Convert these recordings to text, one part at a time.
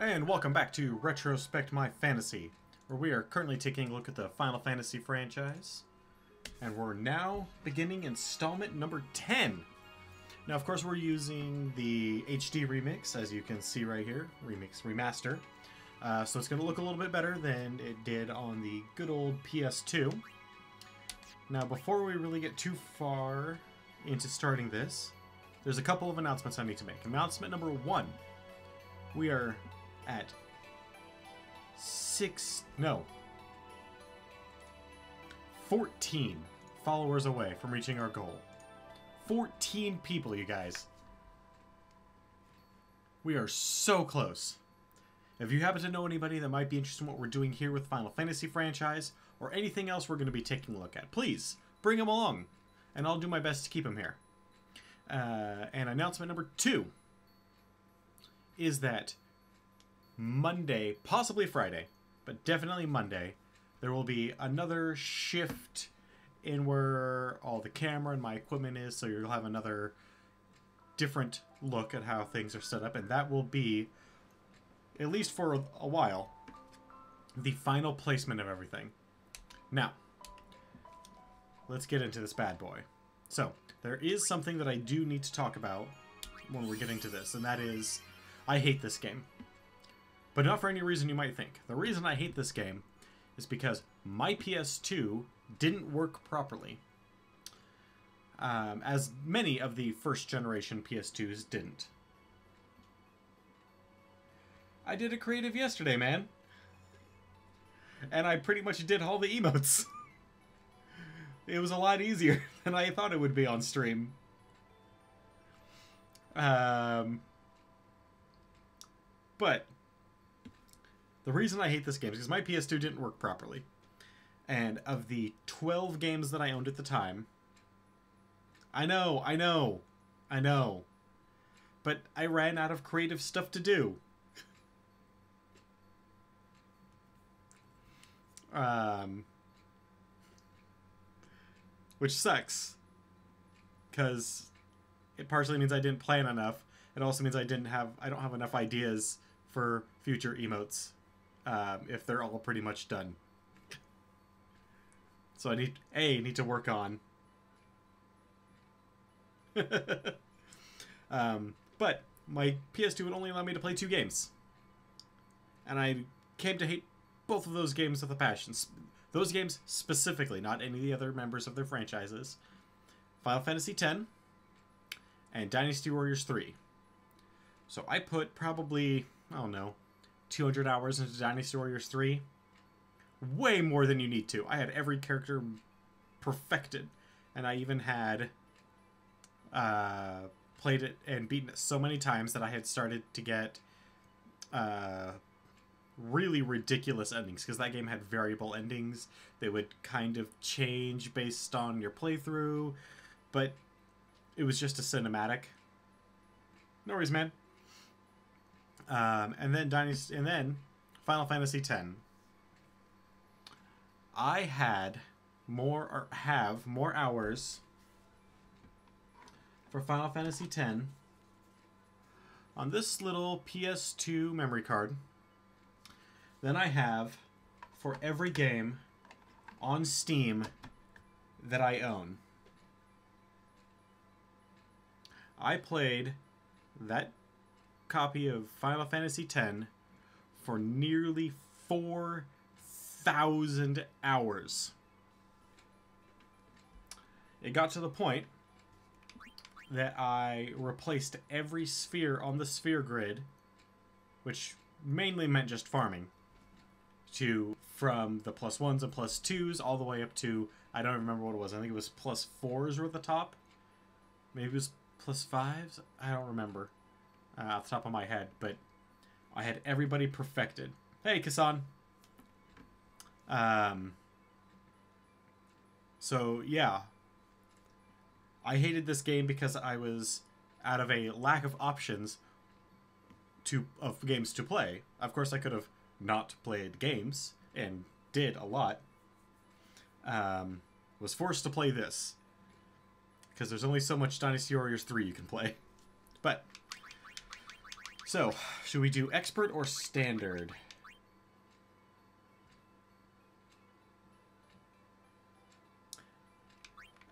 And welcome back to Retrospect My Fantasy, where we are currently taking a look at the Final Fantasy franchise. And we're now beginning installment number 10. Now, of course, we're using the HD remix, as you can see right here. Remaster. So it's going to look a little bit better than it did on the good old PS2. Now, before we really get too far into starting this, there's a couple of announcements I need to make. Announcement number 1. We are at 14 followers away from reaching our goal. 14 people, you guys. We are so close. If you happen to know anybody that might be interested in what we're doing here with Final Fantasy franchise, or anything else we're going to be taking a look at, please bring them along, and I'll do my best to keep them here. And announcement number 2 is that Monday, possibly Friday, but definitely Monday, there will be another shift in where all the camera and my equipment is, so you'll have another different look at how things are set up, and that will be, at least for a while, the final placement of everything. Now, let's get into this bad boy. So, there is something that I do need to talk about when we're getting to this, and that is, I hate this game. But not for any reason you might think. The reason I hate this game is because my PS2 didn't work properly. As many of the first generation PS2s didn't. I did a creative yesterday, man. And I pretty much did all the emotes. It was a lot easier than I thought it would be on stream. But the reason I hate this game is because my PS2 didn't work properly. And of the 12 games that I owned at the time, I know, but I ran out of creative stuff to do. Which sucks, because it partially means I didn't plan enough. It also means I don't have enough ideas for future emotes, if they're all pretty much done. So I need to work on. But my PS2 would only allow me to play 2 games, and I came to hate both of those games with a passion. Those games specifically, not any of the other members of their franchises. Final Fantasy X and Dynasty Warriors 3. So I put probably, I don't know, 200 hours into Dynasty Warriors 3. Way more than you need to. I had every character perfected. And I even had played it and beaten it so many times that I had started to get really ridiculous endings, because that game had variable endings. They would kind of change based on your playthrough, but it was just a cinematic. No worries, man. And then Final Fantasy X. I have more hours for Final Fantasy X on this little PS2 memory card than I have for every game on Steam that I own. I played that copy of Final Fantasy X for nearly 4,000 hours. It got to the point that I replaced every sphere on the sphere grid, which mainly meant just farming, from the +1s and +2s all the way up to, I don't remember what it was. I think it was +4s were at the top. Maybe it was +5s. I don't remember off the top of my head, but I had everybody perfected. Hey, Kasan. So yeah, I hated this game because I was out of a lack of options of games to play. Of course, I could have not played games, and did a lot. Was forced to play this, because there's only so much Dynasty Warriors 3 you can play. But So, should we do expert or standard?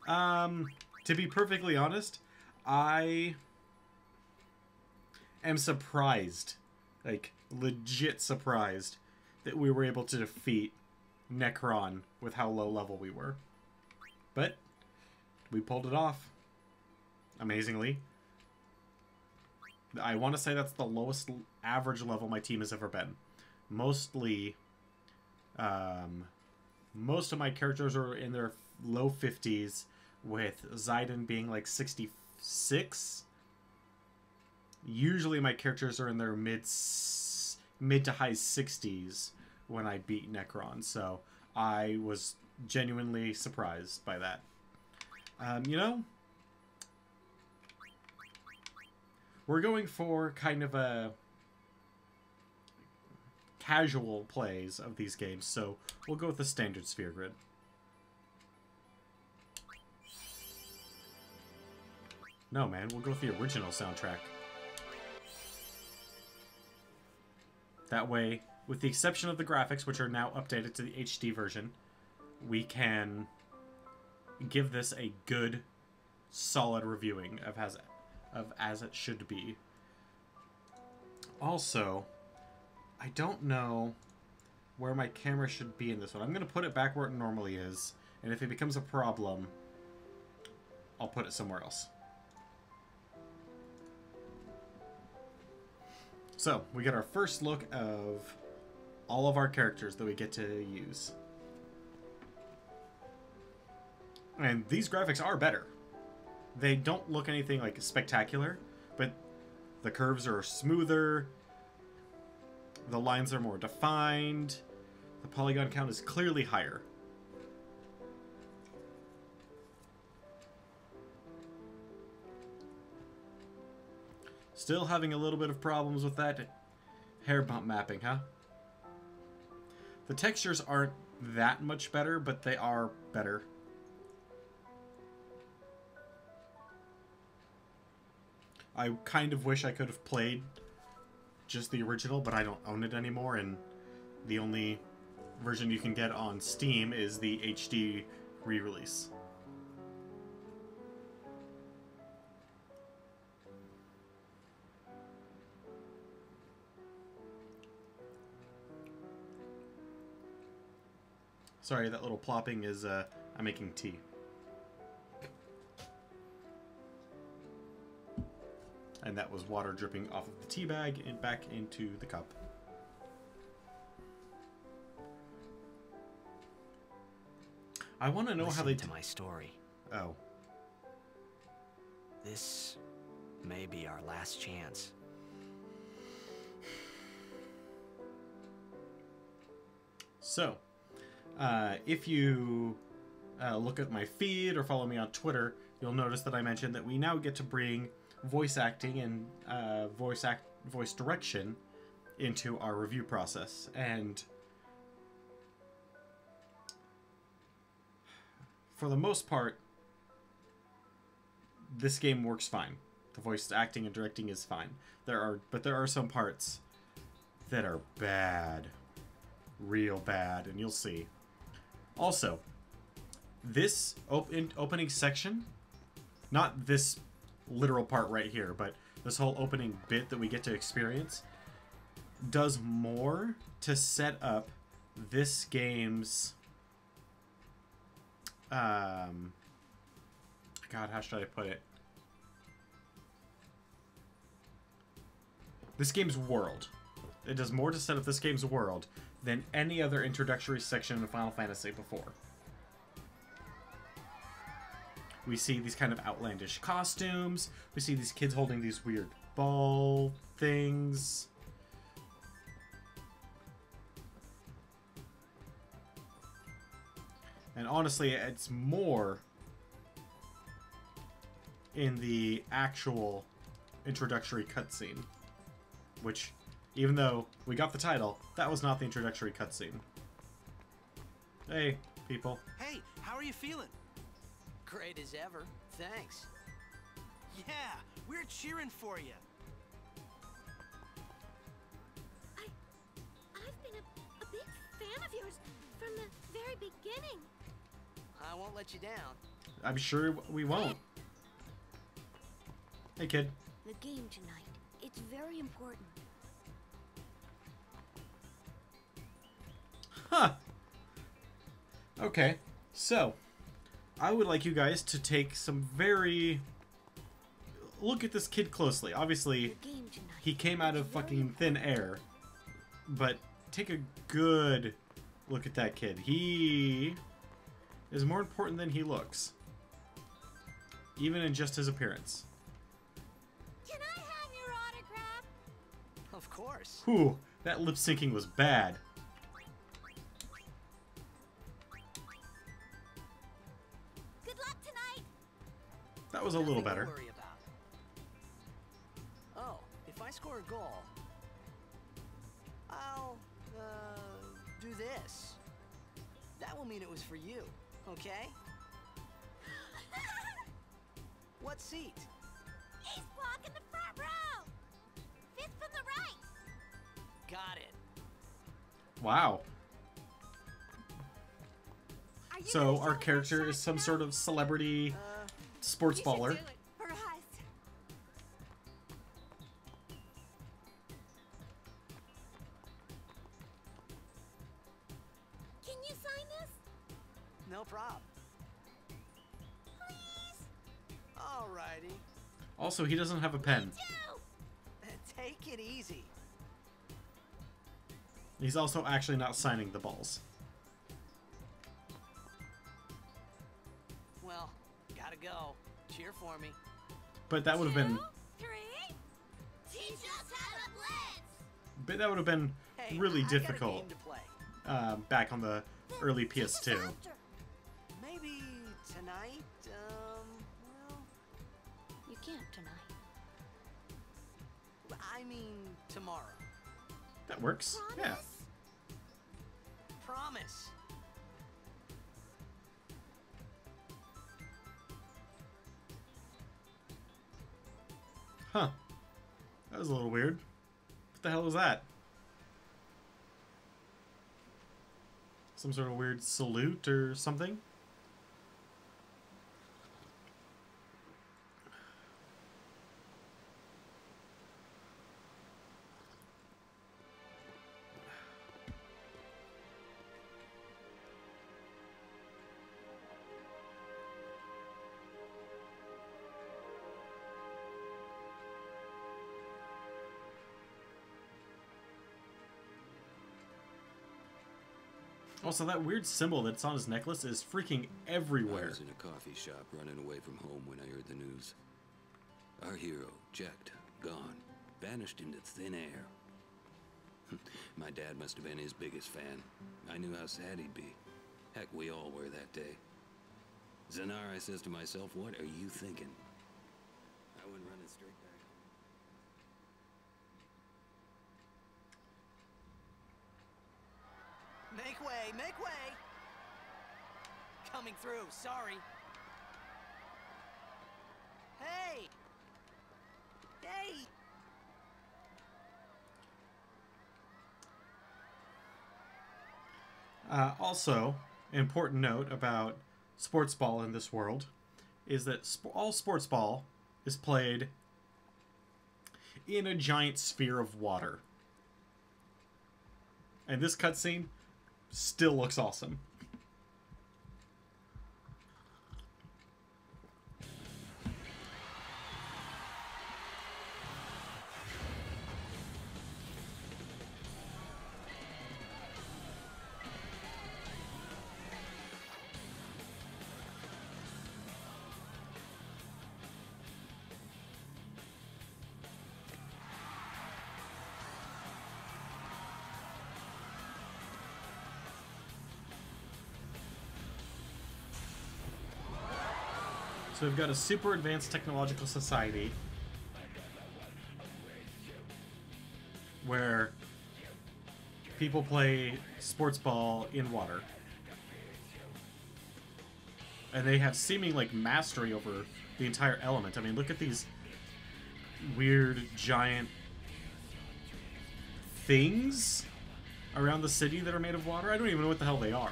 To be perfectly honest, I am surprised, like legit surprised, that we were able to defeat Necron with how low level we were. But we pulled it off. Amazingly. I want to say that's the lowest average level my team has ever been. Mostly, most of my characters are in their low 50s, with Zidane being like 66. Usually my characters are in their mid to high 60s when I beat Necron, so I was genuinely surprised by that. You know, we're going for kind of a casual plays of these games, so we'll go with the standard sphere grid. No, man, we'll go with the original soundtrack. That way, with the exception of the graphics, which are now updated to the HD version, we can give this a good, solid reviewing of as it should be. Also, I don't know where my camera should be in this one. I'm going to put it back where it normally is, and if it becomes a problem, I'll put it somewhere else. So, we get our first look of all of our characters that we get to use. And these graphics are better. They don't look anything like spectacular, but the curves are smoother, the lines are more defined, the polygon count is clearly higher. Still having a little bit of problems with that hair bump mapping, huh? The textures aren't that much better, but they are better. I kind of wish I could have played just the original, but I don't own it anymore, and the only version you can get on Steam is the HD re-release. Sorry, that little plopping is, I'm making tea. And that was water dripping off of the tea bag and back into the cup. I want to know how they... to my story. Oh. This may be our last chance. So, if you look at my feed or follow me on Twitter, you'll notice that I mentioned that we now get to bring voice acting and voice direction into our review process. And for the most part, this game works fine. The voice acting and directing is fine. But there are some parts that are bad. Real bad, and you'll see. Also, this opening section, not this literal part right here, but this whole opening bit that we get to experience, does more to set up this game's God, how should I put it? This game's world. It does more to set up this game's world than any other introductory section in Final Fantasy before. We see these kind of outlandish costumes. We see these kids holding these weird ball things. And honestly, it's more in the actual introductory cutscene, which, even though we got the title, that was not the introductory cutscene. Hey, people. Hey, how are you feeling? Great as ever. Thanks. Yeah, we're cheering for you. fan of yours from the very beginning. I won't let you down. I'm sure we won't. Hey, kid. The game tonight, it's very important. Huh. Okay, so I would like you guys to take some very... Look at this kid closely. Obviously, The game tonight, he came out of it's very fucking thin air. But take a good look at that kid. He is more important than he looks. Even in just his appearance. Can I have your autograph? Of course. Whew, that lip syncing was bad. Good luck tonight. That was a little Nothing to better. worry about. Oh, if I score a goal, I'll do this. That will mean it was for you, okay? What seat? Ace block in the front row. Fifth from the right. Got it. Wow. Are you So gonna our show character us is some now? sort of celebrity sports You should baller. do it for us. Can you sign this? No problem. Please? Alrighty. Also, he doesn't have a pen. Do. Take it easy. He's also actually not signing the balls. Well, gotta go. Cheer for me. But that would have been... 2, 3. Teach us how to blitz. But that would have been Hey, really I got a difficult game to play. back on the early Teach us PS2. after. Maybe tonight, well, You can't tonight. I mean tomorrow. That works. Yeah. Promise? Promise. Huh. That was a little weird. What the hell was that? Some sort of weird salute or something? Also, that weird symbol that's on his necklace is freaking I everywhere. was in a coffee shop running away from home when I heard the news. Our hero, checked, gone, vanished into thin air. My dad must have been his biggest fan. I knew how sad he'd be. Heck, we all were that day. Zanar, I says to myself, what are you thinking? I went running straight back. Make way, make way! Coming through, sorry. Hey! Hey! Also, an important note about sports ball in this world is that all sports ball is played in a giant sphere of water. And this cutscene still looks awesome. So we've got a super advanced technological society where people play sports ball in water. And they have seeming like mastery over the entire element. I mean, look at these weird giant things around the city that are made of water. I don't even know what the hell they are.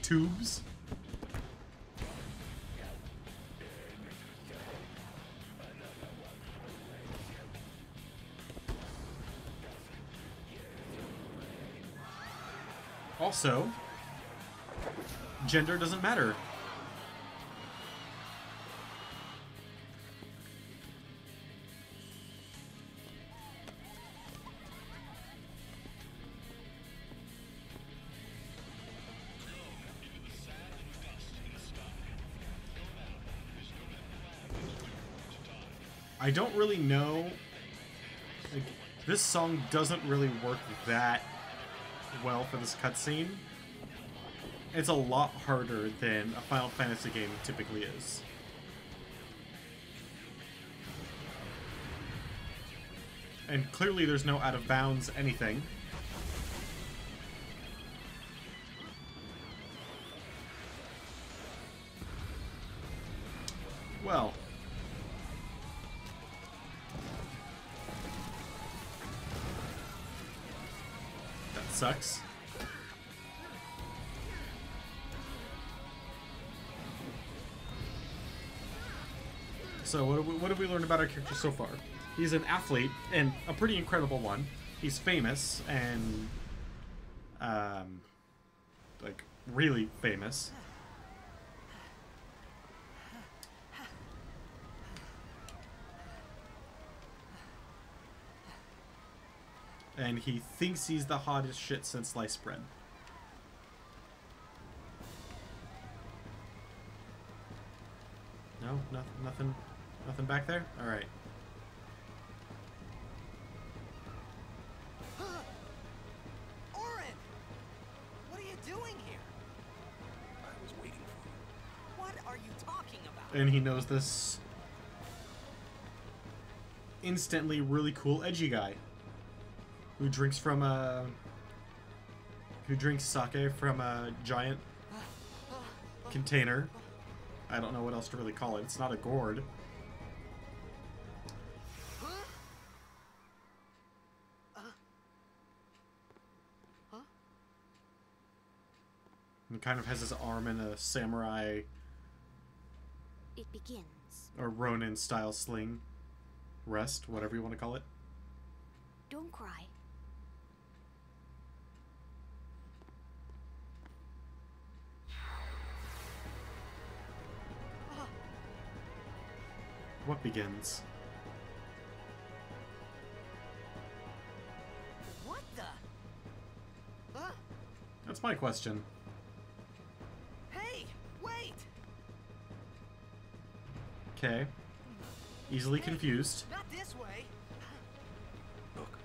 Tubes? Also, gender doesn't matter. I don't really know. Like, this song doesn't really work that well for this cutscene. It's a lot harder than a Final Fantasy game typically is. And clearly there's no out of bounds anything. Well. That sucks. So what have we learned about our character so far? He's an athlete, and a pretty incredible one. He's famous, and like, really famous. And he thinks he's the hottest shit since sliced bread. No, nothing back there? Alright. Orin! What are you doing here? I was waiting for you. What are you talking about? And he knows this instantly really cool edgy guy who drinks from a sake from a giant container. I don't know what else to really call it. It's not a gourd. He kind of has his arm in a samurai It begins. or Ronin style sling rest, whatever you want to call it. Don't cry. What begins? What the? That's my question. Hey, wait! Okay. Easily confused. Not this way. Look.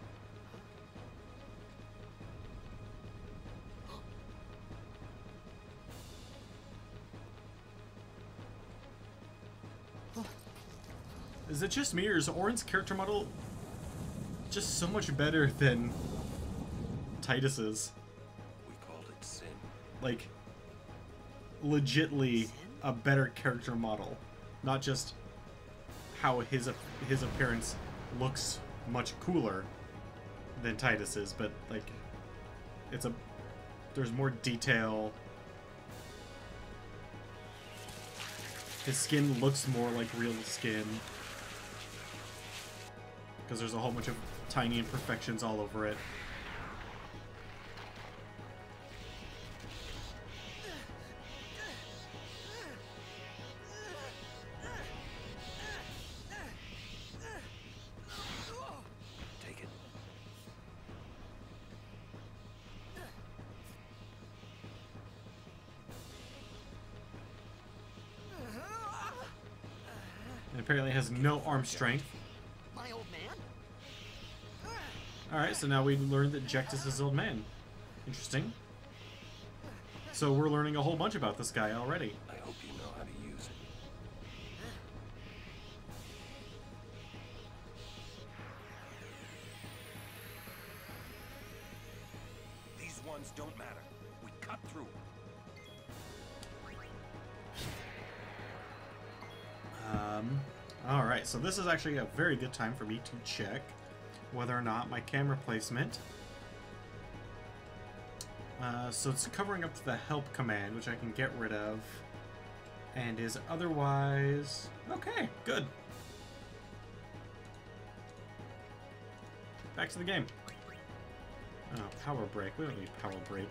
Is it just me, or is Orin's character model just so much better than Titus's? We called it sin. Like, legitly a better character model. Not just how his appearance looks much cooler than Titus's, but like, there's more detail. His skin looks more like real skin. Because there's a whole bunch of tiny imperfections all over it. Take it. And apparently has no arm strength. My old man? Alright, so now we learned that Jecht is his old man. Interesting. So we're learning a whole bunch about this guy already. I hope you know how to use it. These ones don't matter. We cut through. Alright, so this is actually a very good time for me to check whether or not my camera placement So it's covering up the help command, which I can get rid of. And is otherwise... Okay, good. Back to the game. Oh, power break. We don't need power break.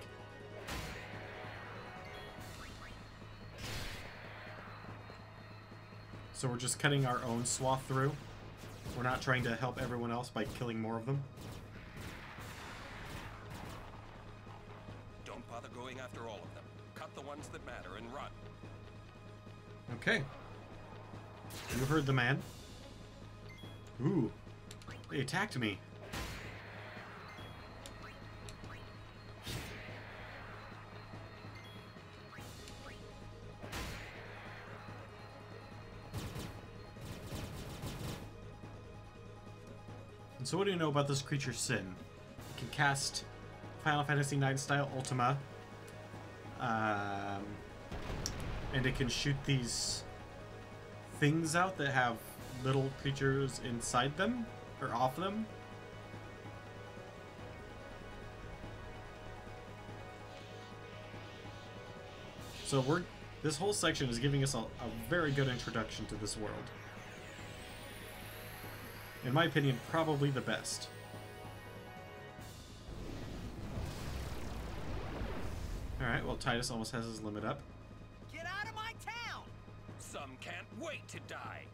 So we're just cutting our own swath through. We're not trying to help everyone else by killing more of them. Don't bother going after all of them. Cut the ones that matter and run. Okay. You heard the man. Ooh. They attacked me. And so what do you know about this creature Sin? It can cast Final Fantasy IX style Ultima. And it can shoot these things out that have little creatures inside them, or off them. So this whole section is giving us a very good introduction to this world. In my opinion, probably the best. Alright, well Titus almost has his limit up. Get out of my town! Some can't wait to die.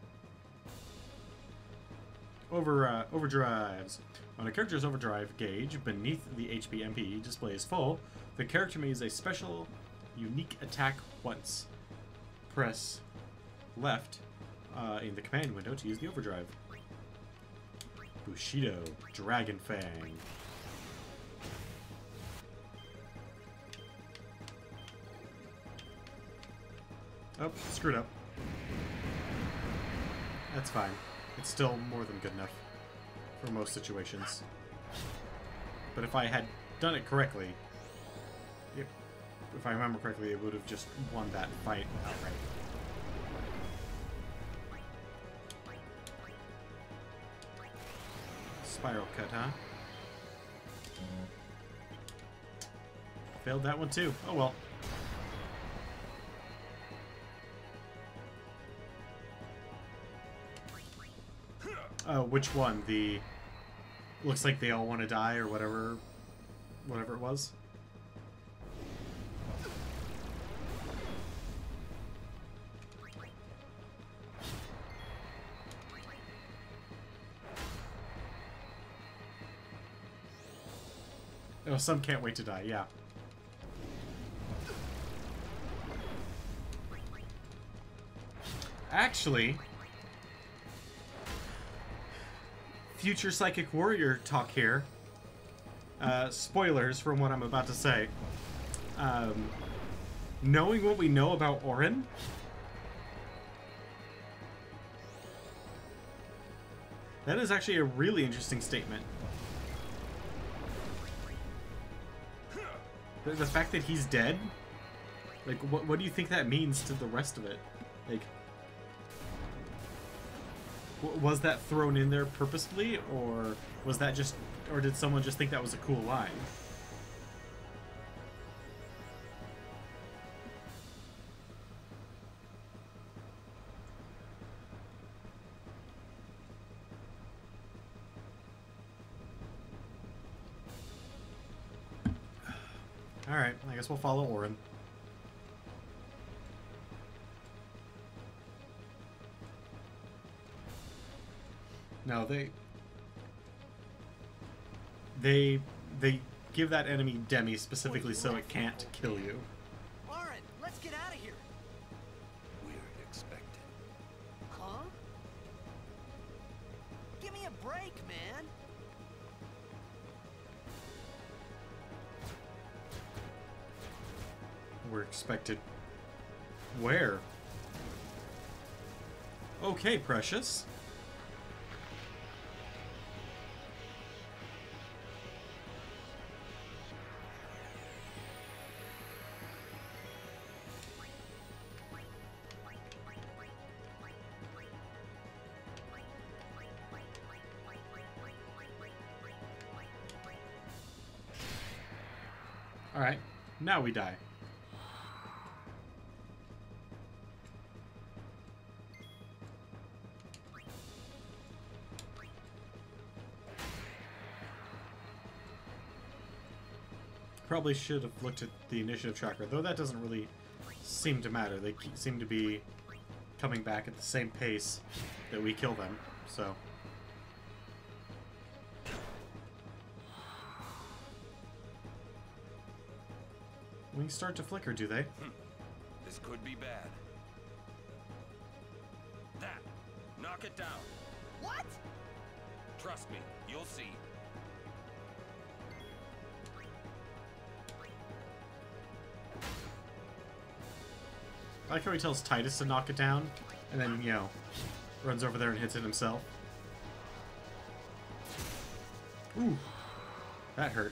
Overdrives. When a character's overdrive gauge beneath the HP MP displays full, the character may use a special unique attack once. Press left in the command window to use the overdrive. Bushido, Dragon Fang. Oh, screwed up. That's fine. It's still more than good enough for most situations. But if I had done it correctly, if I remember correctly, it would have just won that fight outright. Spiral cut, huh? Failed that one too. Oh well. Which one? The... Looks like they all want to die, or whatever it was. Oh, some can't wait to die, yeah. Actually... Future Psychic Warrior talk here. Spoilers from what I'm about to say. Knowing what we know about Orin, that is actually a really interesting statement. The fact that he's dead, like, what do you think that means to the rest of it? Like, was that thrown in there purposefully, or was that just, or did someone just think that was a cool line? Alright, I guess we'll follow Orin. No, they give that enemy Demi specifically so it can't kill you. Orin, let's get out of here. We're expected. Huh? Give me a break, man. We're expected. Where? Okay, precious. Alright, now we die. Probably should have looked at the initiative tracker, though that doesn't really seem to matter. They seem to be coming back at the same pace that we kill them, so... Wings start to flicker, do they? This could be bad. That! Knock it down! What? Trust me, you'll see. I like how he tells Titus to knock it down, and then, you know, runs over there and hits it himself. Ooh, that hurt.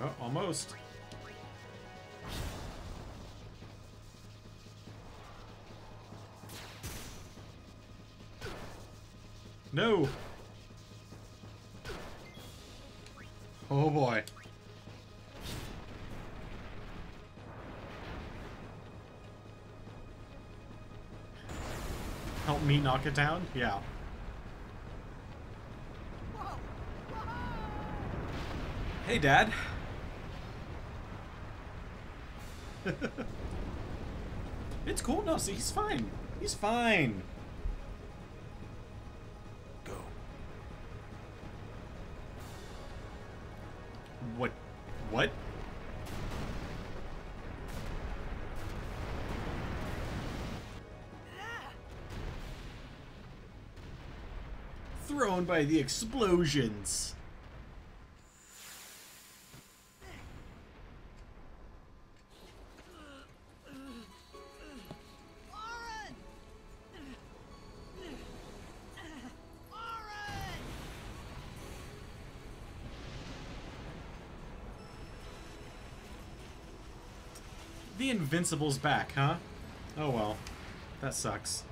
Oh, almost. No! Oh boy. Help me knock it down? Yeah. Hey, Dad. It's cool. No, see, he's fine. He's fine. Go. What? What? Thrown by the explosions. The Invincible's back, huh? Oh well. That sucks.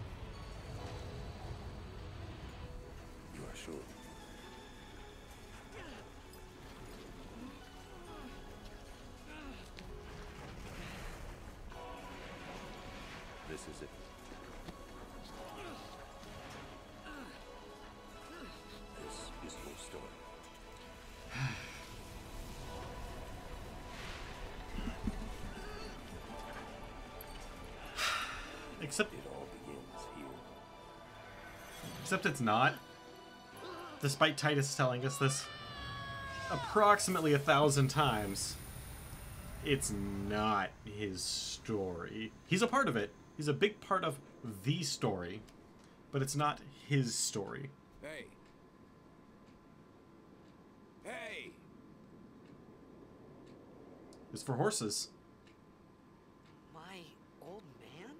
You are sure? This is it. This is your story. Except, It all begins here. except it's not. Despite Titus telling us this approximately 1,000 times, it's not his story. He's a part of it. He's a big part of the story, but it's not his story. Hey! Hey! It's for horses. My old man?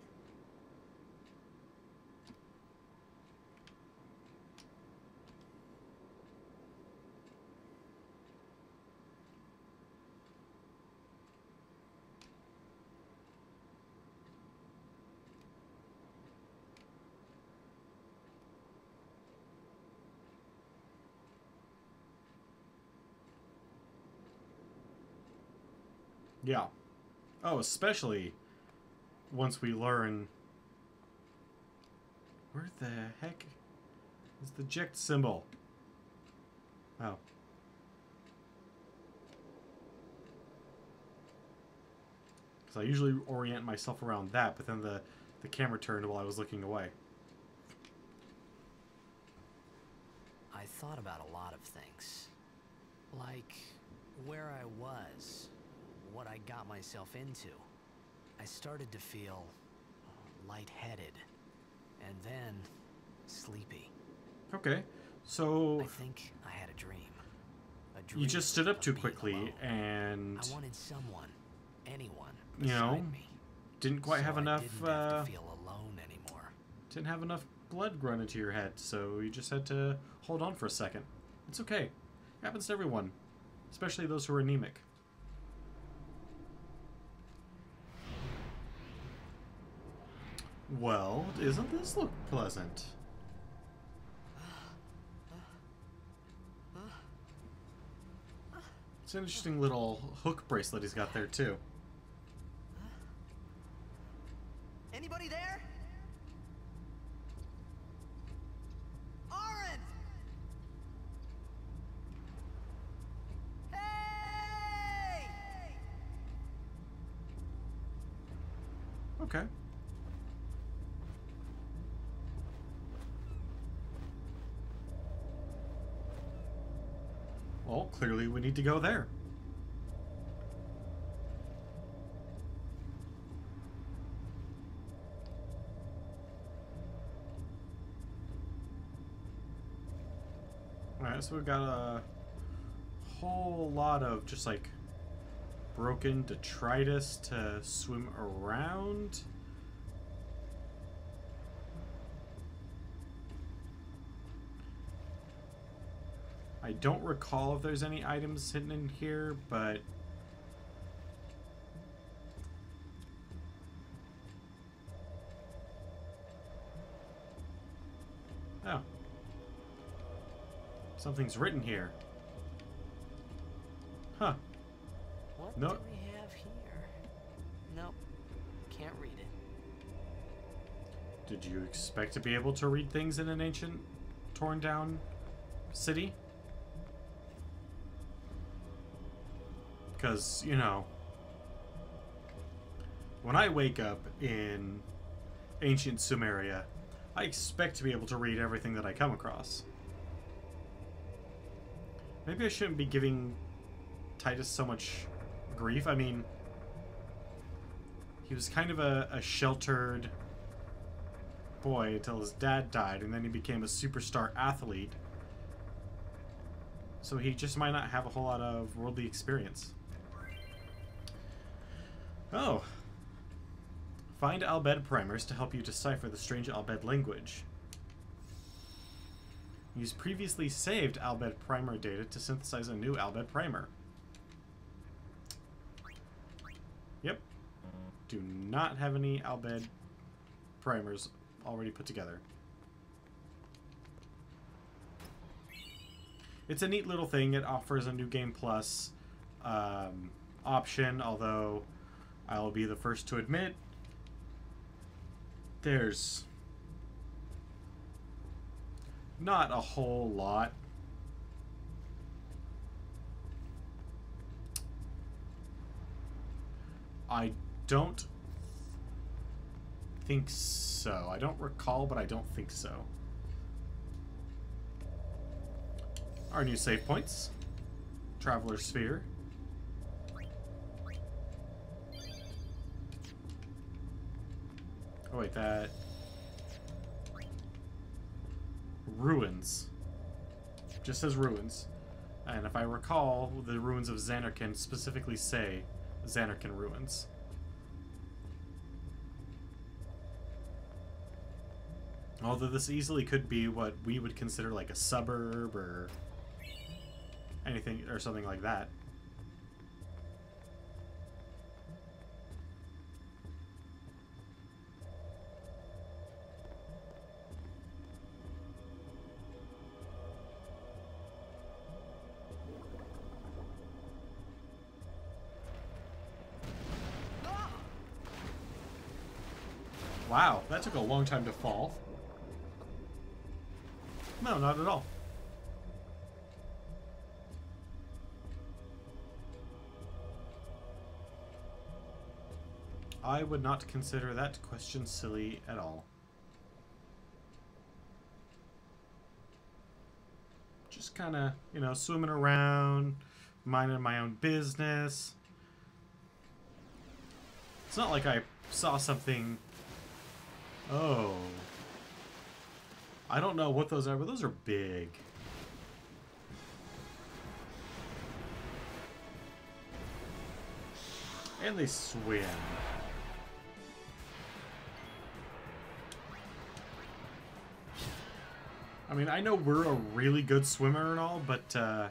Yeah. Oh, especially once we learn... Where the heck is the eject symbol? Oh. Because I usually orient myself around that, but then the camera turned while I was looking away. I thought about a lot of things. Like where I was, what I got myself into. I started to feel lightheaded, and then sleepy. Okay, so I think I had a dream. you just stood up of too being quickly alone. and, I wanted someone, anyone, you know, beside me. didn't quite So have I enough, didn't have to feel alone anymore. didn't have enough blood run into your head, so you just had to hold on for a second. It's okay. Happens to everyone, especially those who are anemic. Well, doesn't this look pleasant? It's an interesting little hook bracelet he's got there, too. Anybody there? Aaron! Hey! Okay. Well, clearly we need to go there. Alright, so we've got a whole lot of just like broken detritus to swim around. I don't recall if there's any items hidden in here, but oh. Something's written here. Huh. What Nope. do we have here? Nope. Can't read it. Did you expect to be able to read things in an ancient, torn down city? Because, you know, when I wake up in ancient Sumeria, I expect to be able to read everything that I come across. Maybe I shouldn't be giving Titus so much grief. I mean, he was kind of a sheltered boy until his dad died, and then he became a superstar athlete. So he just might not have a whole lot of worldly experience. Oh. Find Albed primers to help you decipher the strange Albed language. Use previously saved Albed primer data to synthesize a new Albed primer. Yep. Do not have any Albed primers already put together. It's a neat little thing. It offers a new game plus option, although I'll be the first to admit there's not a whole lot. I don't think so. I don't recall, but I don't think so. Our new save points. Traveler Sphere. Oh wait, that... Ruins. Just says ruins. And if I recall, the ruins of Xanarkand specifically say Xanarkand ruins. Although this easily could be what we would consider like a suburb or anything or something like that. Wow, that took a long time to fall. No, not at all. I would not consider that question silly at all. Just kind of, you know, swimming around, minding my own business. It's not like I saw something... Oh. I don't know what those are, but those are big. And they swim. I mean, I know we're a really good swimmer and all, but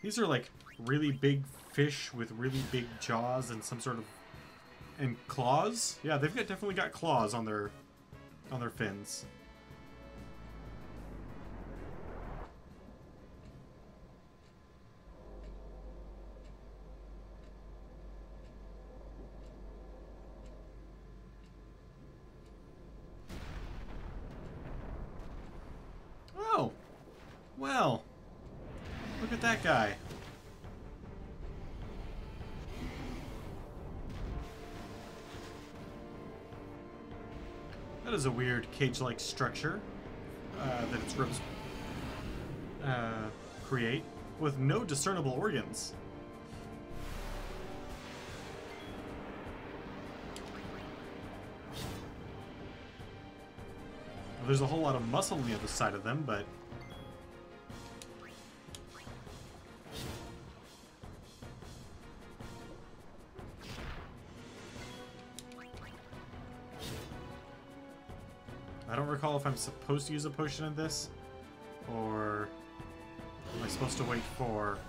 these are like really big fish with really big jaws and some sort of... And claws? Yeah, they've definitely got claws on their fins. that guy. That is a weird cage-like structure that its ribs create, with no discernible organs. There's a whole lot of muscle on the other side of them, but I don't recall if I'm supposed to use a potion in this, or am I supposed to wait for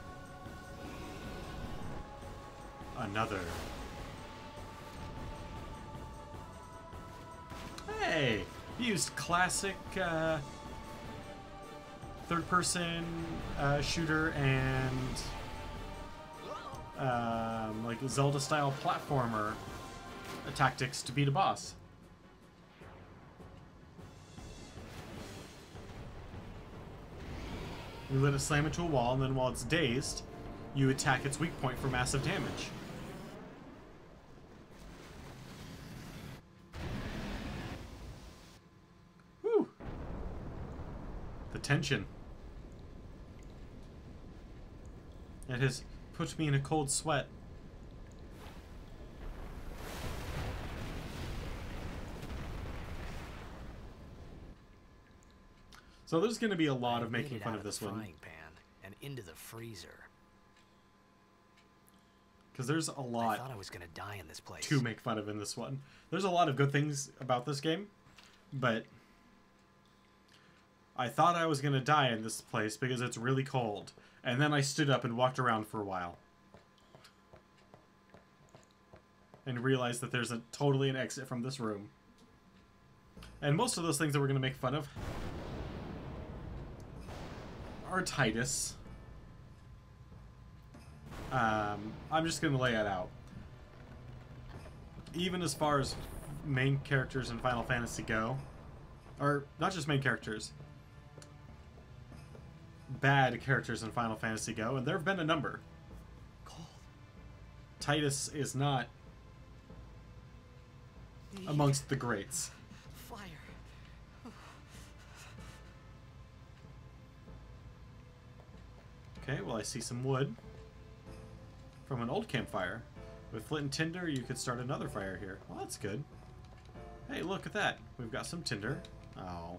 another? Hey! He used classic third-person shooter and like Zelda-style platformer tactics to beat a boss. You let it slam into a wall, and then while it's dazed, you attack its weak point for massive damage. Whew. The tension. It has put me in a cold sweat. So there's going to be a lot of making fun of this one. Frying pan and into the freezer. Because there's a lot I thought I was gonna die in this place. to make fun of in this one. There's a lot of good things about this game, but I thought I was going to die in this place because it's really cold. And then I stood up and walked around for a while. And realized that there's totally an exit from this room. And most of those things that we're going to make fun of are Titus. I'm just going to lay it out. Even as far as main characters in Final Fantasy go, or not just main characters, bad characters in Final Fantasy go, and there have been a number. Cold. Titus is not amongst the greats. Fire. Okay, well I see some wood from an old campfire. With flint and tinder, you could start another fire here. Well, that's good. Hey, look at that. We've got some tinder. Oh.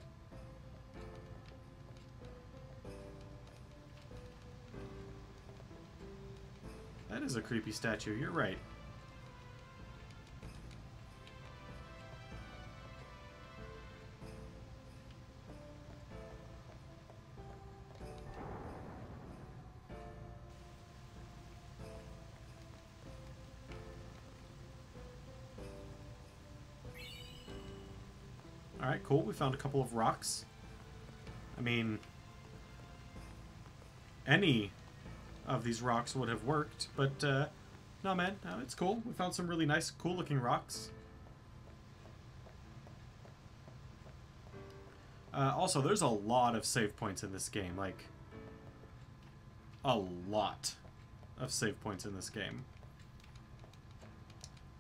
That is a creepy statue. You're right. Alright, cool. We found a couple of rocks. I mean, any of these rocks would have worked, but no, man, no, it's cool. We found some really nice, cool-looking rocks. Also, there's a lot of save points in this game. Like, a lot of save points in this game.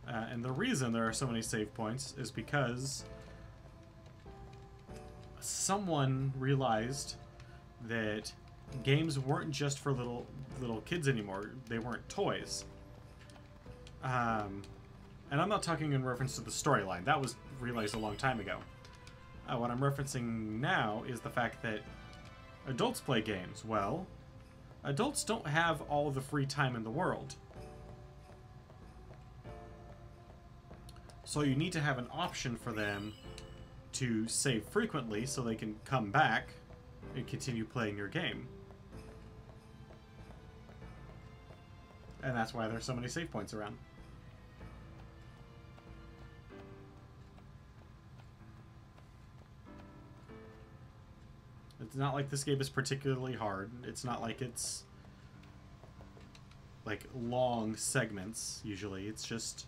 And the reason there are so many save points is because someone realized that games weren't just for little kids anymore. They weren't toys. And I'm not talking in reference to the storyline. That was realized a long time ago. What I'm referencing now is the fact that adults play games. Well, adults don't have all the free time in the world. So you need to have an option for them to save frequently so they can come back and continue playing your game. And that's why there's so many save points around. It's not like this game is particularly hard. It's not like it's like long segments, usually. It's just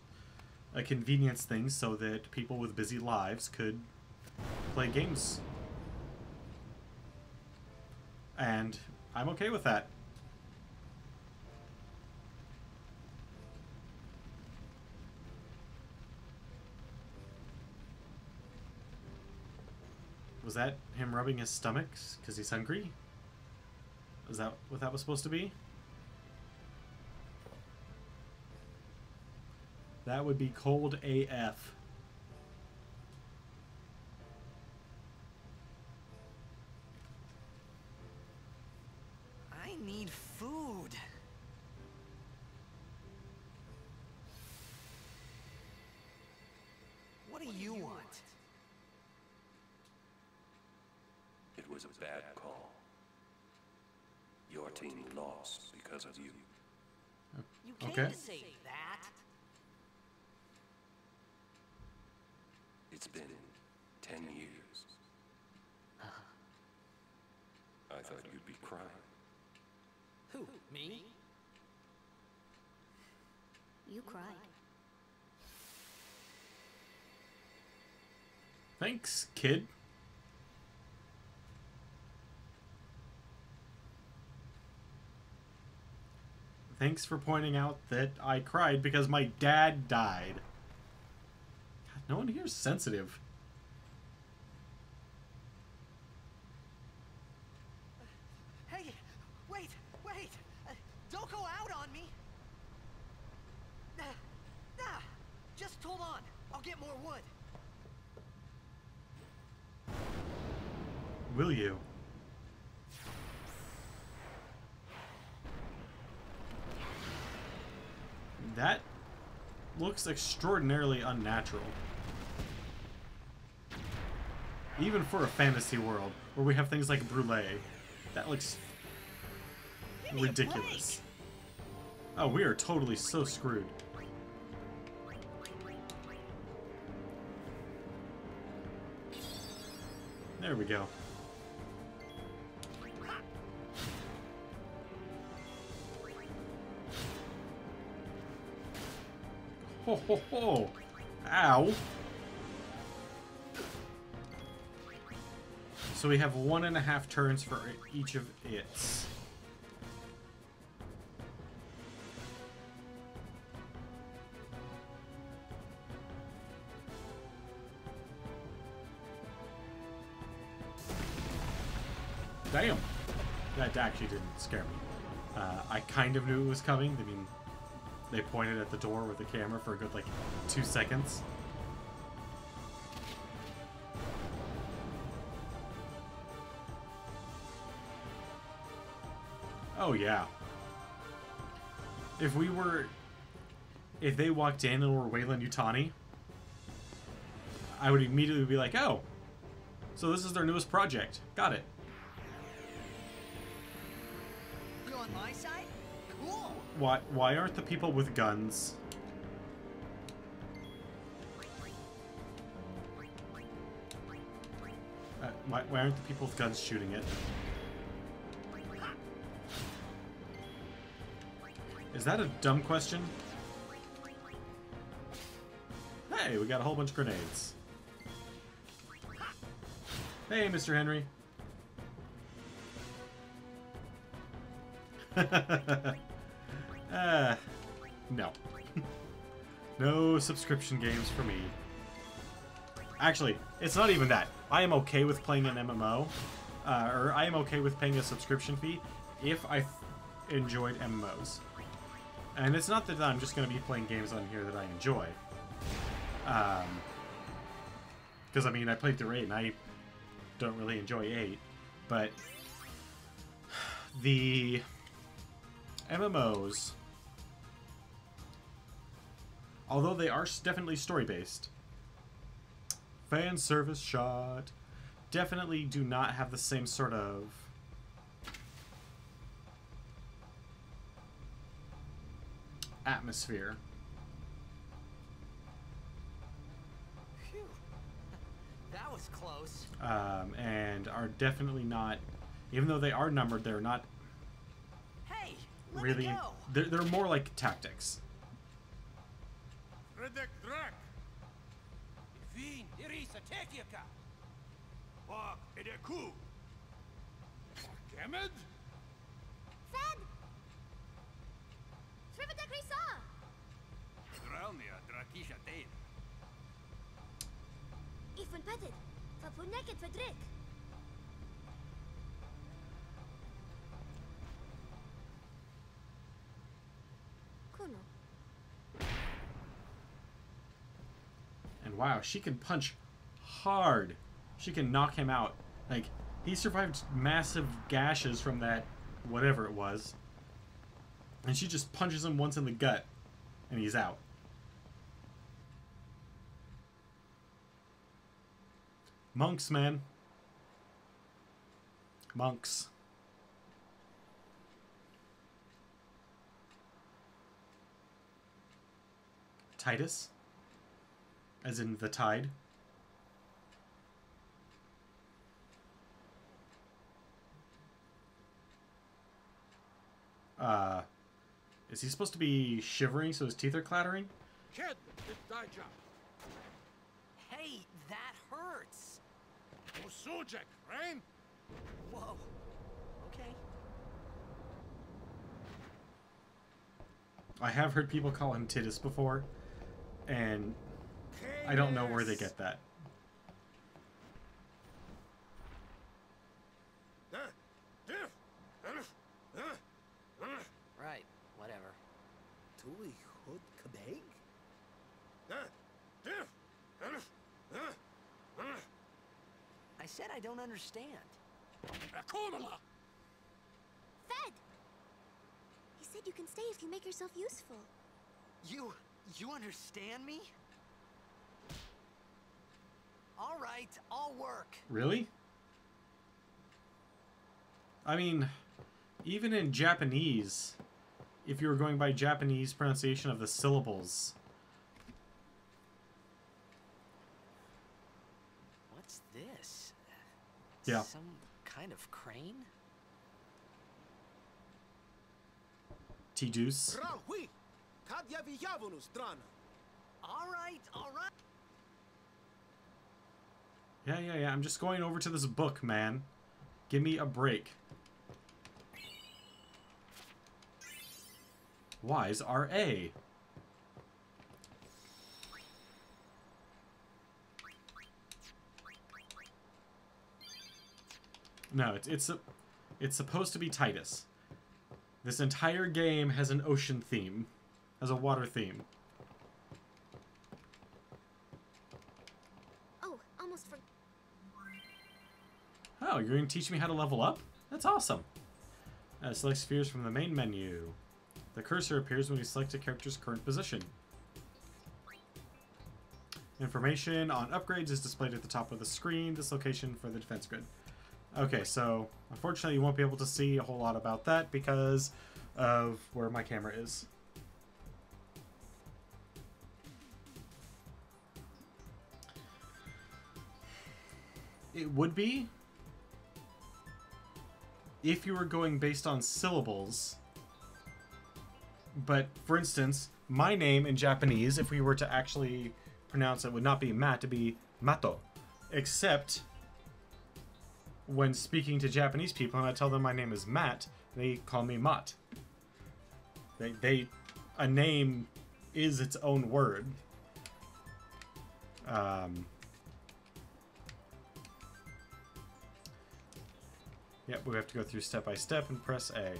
a convenience thing so that people with busy lives could play games. And I'm okay with that. Was that him rubbing his stomach because he's hungry? Is that what that was supposed to be? That would be cold AF. I need food. What do you want? It was a bad call. Your team lost because of you. You came Okay. to say that. It's been 10 years. I thought you'd be crying. Who? Me? You cried. Thanks, kid. Thanks for pointing out that I cried because my dad died. God, no one here's sensitive. Hey, wait! Don't go out on me! Nah, just hold on. I'll get more wood. Will you? That looks extraordinarily unnatural. Even for a fantasy world where we have things like brulee, that looks ridiculous. Oh, we are totally so screwed. There we go. Ho ho ho! Ow! So we have 1.5 turns for each of its. Damn! That actually didn't scare me. I kind of knew it was coming. I mean, they pointed at the door with the camera for a good, like, 2 seconds. Oh, yeah. If they walked in and were Wayland Yutani, I would immediately be like, oh, so this is their newest project. Got it. You on my side? Cool. Why aren't the people with guns? Why aren't the people with guns shooting it? Is that a dumb question? Hey, we got a whole bunch of grenades. Hey, Mr. Henry. No. No subscription games for me. Actually, it's not even that. I am okay with playing an MMO, or I am okay with paying a subscription fee if I enjoyed MMOs. And it's not that I'm just going to be playing games on here that I enjoy. Because, I mean, I played through 8 and I don't really enjoy 8. But the MMOs, although they are definitely story-based, fan service shot, definitely do not have the same sort of atmosphere. Phew. That was close. And are definitely not, even though they are numbered, they're not Hey, let really, me go. they're more like tactics. Fed! Srivatek Risa! Ifun Petit. Papuneket Fedrik. Kuno. And wow, she can punch hard. She can knock him out. Like, he survived massive gashes from that whatever it was. And she just punches him once in the gut. And he's out. Monks, man. Monks. Titus? As in the tide? Is he supposed to be shivering so his teeth are clattering? Kid, it's thy job. Hey, that hurts. Usujek, right? Whoa. Okay. I have heard people call him Titus before, and I don't know where they get that. Right, whatever. Tuli Hood Kabeg? I said I don't understand. Akunala! Fed! He said you can stay if you make yourself useful. You understand me? All right, I'll work. Really? I mean, even in Japanese, if you were going by Japanese pronunciation of the syllables. What's this? Yeah. Some kind of crane? T-Deuce. Rahui! Kadya Vijavunu strana. All right, all right. Yeah. I'm just going over to this book, man. Give me a break. Wise R.A. No, it's supposed to be Titus. This entire game has an ocean theme, has a water theme. Oh, almost forgot. Oh, you're going to teach me how to level up? That's awesome. Select spheres from the main menu. The cursor appears when you select a character's current position. Information on upgrades is displayed at the top of the screen. This location for the defense grid. Okay, so unfortunately you won't be able to see a whole lot about that because of where my camera is. It would be if you were going based on syllables. But, for instance, my name in Japanese, if we were to actually pronounce it, would not be Matt, it'd be Mato. Except, when speaking to Japanese people and I tell them my name is Matt, they call me Mat. A name is its own word. Yep, we have to go through step by step and press A.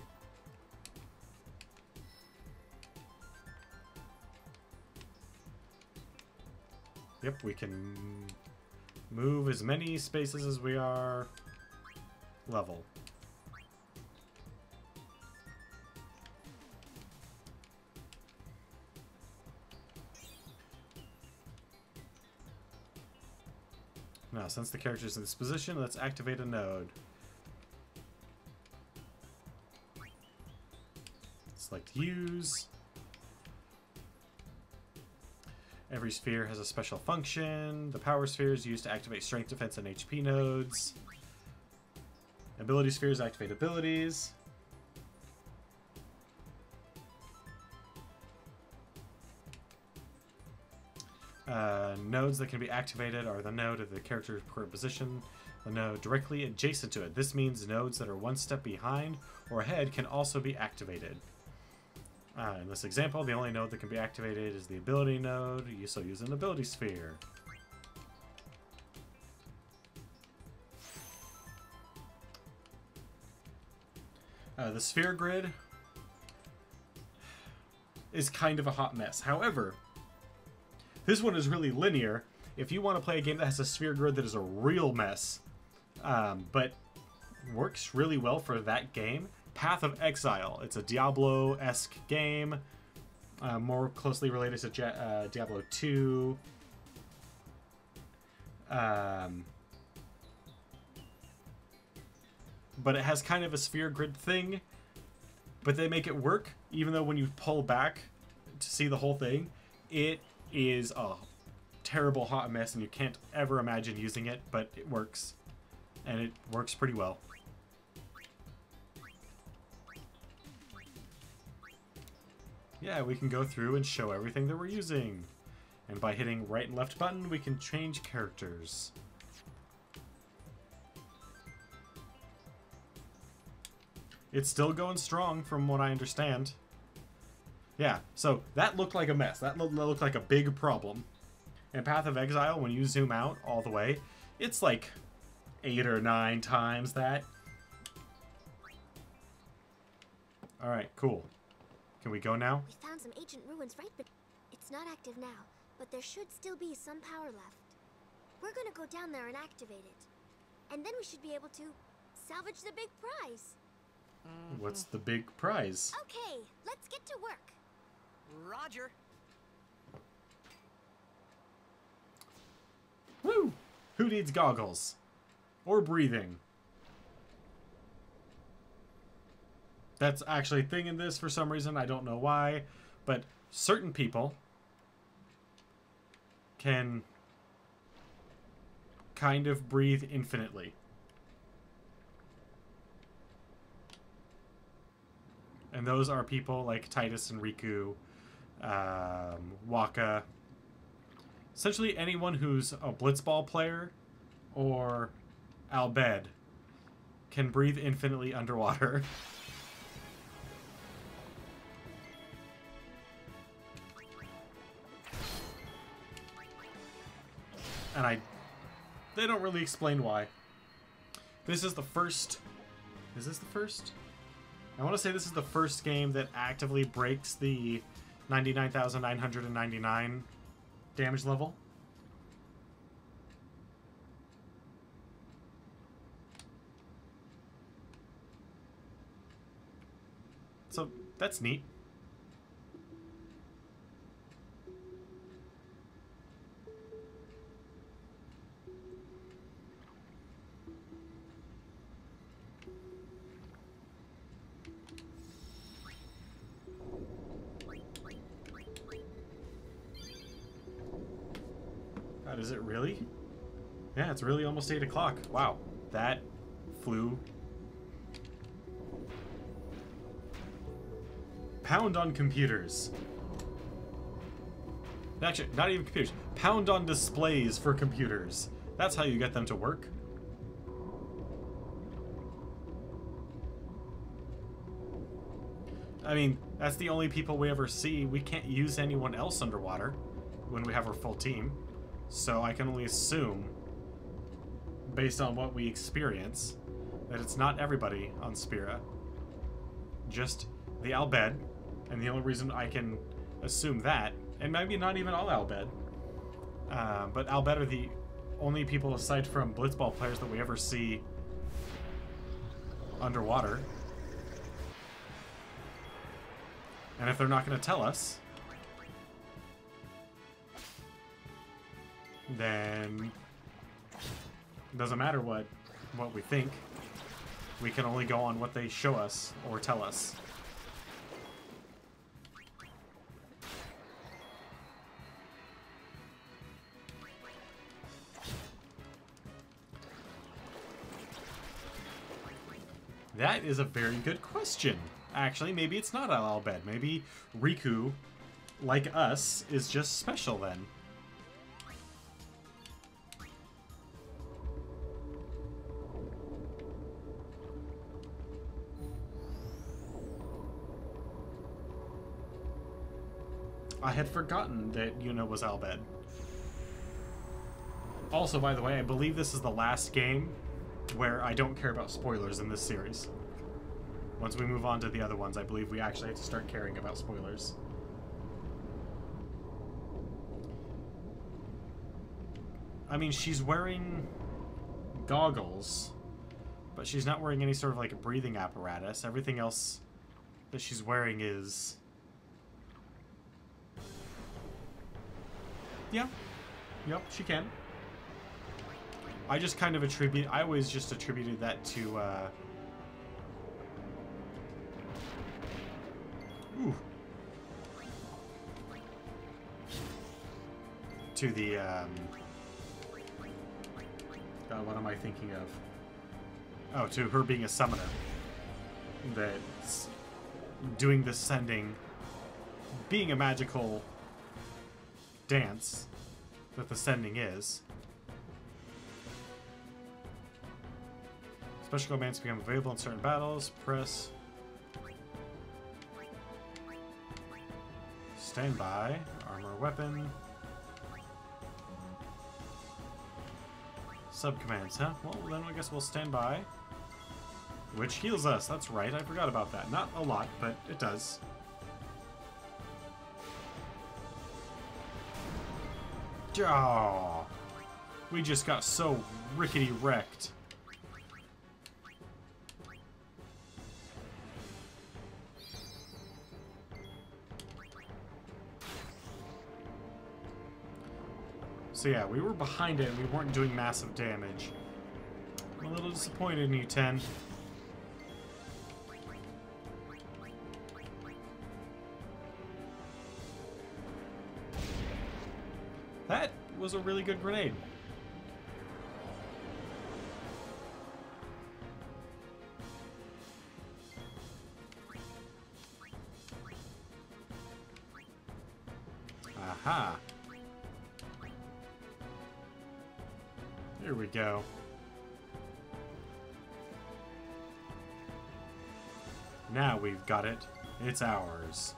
Yep, we can move as many spaces as we are level. Now, since the character is in this position, let's activate a node. Select use. Every sphere has a special function. The power sphere is used to activate strength, defense, and HP nodes. Ability spheres activate abilities. Nodes that can be activated are the node of the character's current position, the node directly adjacent to it. This means nodes that are one step behind or ahead can also be activated. In this example, the only node that can be activated is the ability node, so use an ability sphere. The sphere grid is kind of a hot mess. However, this one is really linear. If you want to play a game that has a sphere grid that is a real mess, but works really well for that game, Path of Exile. It's a Diablo-esque game, more closely related to Diablo 2. But it has kind of a sphere grid thing, but they make it work, even though when you pull back to see the whole thing, it is a terrible hot mess and you can't ever imagine using it, but it works. And it works pretty well. Yeah, we can go through and show everything that we're using. And by hitting right and left button, we can change characters. It's still going strong from what I understand. Yeah, so that looked like a mess. That looked like a big problem. In Path of Exile, when you zoom out all the way, it's like 8 or 9 times that. Alright, cool. Can we go now? We found some ancient ruins, right? But it's not active now. But there should still be some power left. We're gonna go down there and activate it. And then we should be able to salvage the big prize. What's the big prize? Okay, let's get to work. Roger. Woo! Who needs goggles? Or breathing? That's actually a thing in this for some reason. I don't know why. But certain people can kind of breathe infinitely. And those are people like Titus and Riku, Waka. Essentially anyone who's a Blitzball player or Albed can breathe infinitely underwater. And they don't really explain why. This is the first... Is this the first? I want to say this is the first game that actively breaks the 99,999 damage level. So, that's neat. God, is it really? Yeah, it's really almost 8 o'clock. Wow, that flew. Pound on computers. Actually, not even computers. Pound on displays for computers. That's how you get them to work. I mean, that's the only people we ever see. We can't use anyone else underwater when we have our full team. So I can only assume, based on what we experience, that it's not everybody on Spira. Just the Albed. And the only reason I can assume that, and maybe not even all Albed, but Albed are the only people aside from Blitzball players that we ever see underwater. And if they're not going to tell us, then it doesn't matter what we think. We can only go on what they show us or tell us. That is a very good question. Actually, maybe it's not Al-Albed. Maybe Riku, like us, is just special then. I had forgotten that Yuna was Albed. Also, by the way, I believe this is the last game where I don't care about spoilers in this series. Once we move on to the other ones, I believe we actually have to start caring about spoilers. I mean, she's wearing goggles, but she's not wearing any sort of like a breathing apparatus. Everything else that she's wearing is... Yeah. Yep, she can. I just kind of attribute... I always just attributed that to, Ooh. To the, God, what am I thinking of? Oh, to her being a summoner. That's doing the sending, being a magical dance that the sending is. Special commands become available in certain battles. Press standby, armor, weapon. Subcommands, huh? Well, then I guess we'll stand by. Which heals us, that's right, I forgot about that. Not a lot, but it does. Oh, we just got so rickety wrecked. So yeah, we were behind it and we weren't doing massive damage. I'm a little disappointed in you, 10. That was a really good grenade. Aha. Here we go. Now we've got it. It's ours.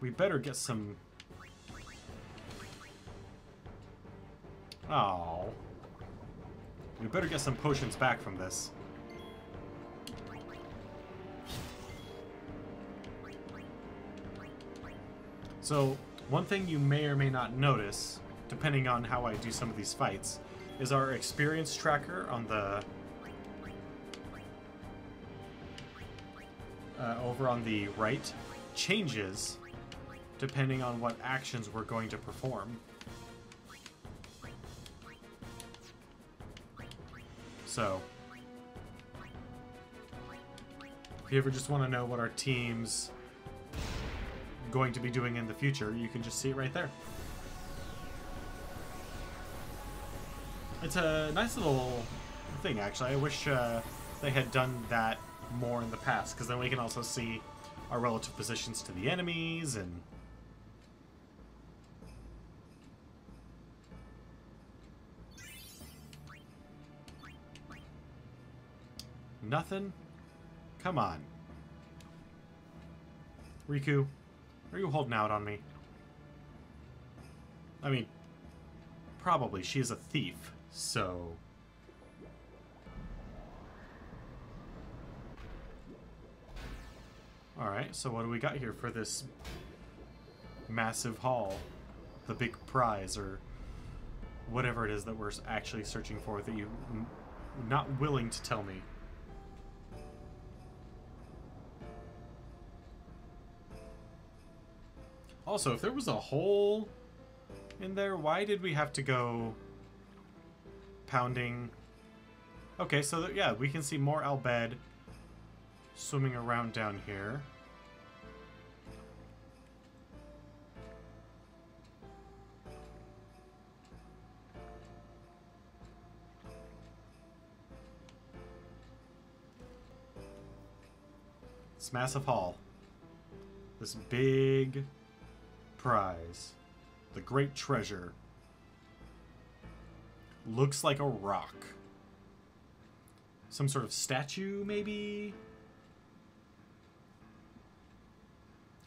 We better get some... Oh. We better get some potions back from this. So, one thing you may or may not notice, depending on how I do some of these fights, is our experience tracker on the... over on the right changes depending on what actions we're going to perform. So, if you ever just want to know what our team's going to be doing in the future, you can just see it right there. It's a nice little thing, actually. I wish they had done that more in the past, because then we can also see our relative positions to the enemies and... Nothing? Come on. Riku, are you holding out on me? I mean, probably. She is a thief, so... Alright, so what do we got here for this massive haul? The big prize, or whatever it is that we're actually searching for that you're not willing to tell me. Also, if there was a hole in there, why did we have to go pounding? Okay, so yeah, we can see more Albed swimming around down here. This massive haul. This big prize. The great treasure. looks like a rock. Some sort of statue, maybe?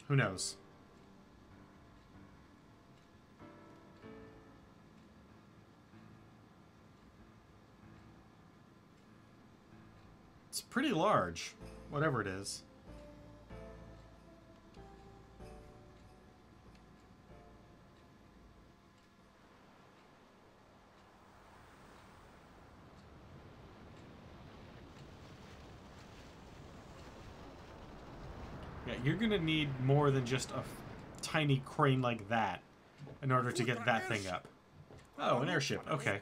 Who knows? It's pretty large, whatever it is. Yeah, you're gonna need more than just a tiny crane like that in order to get that thing up. Oh, an airship. Okay.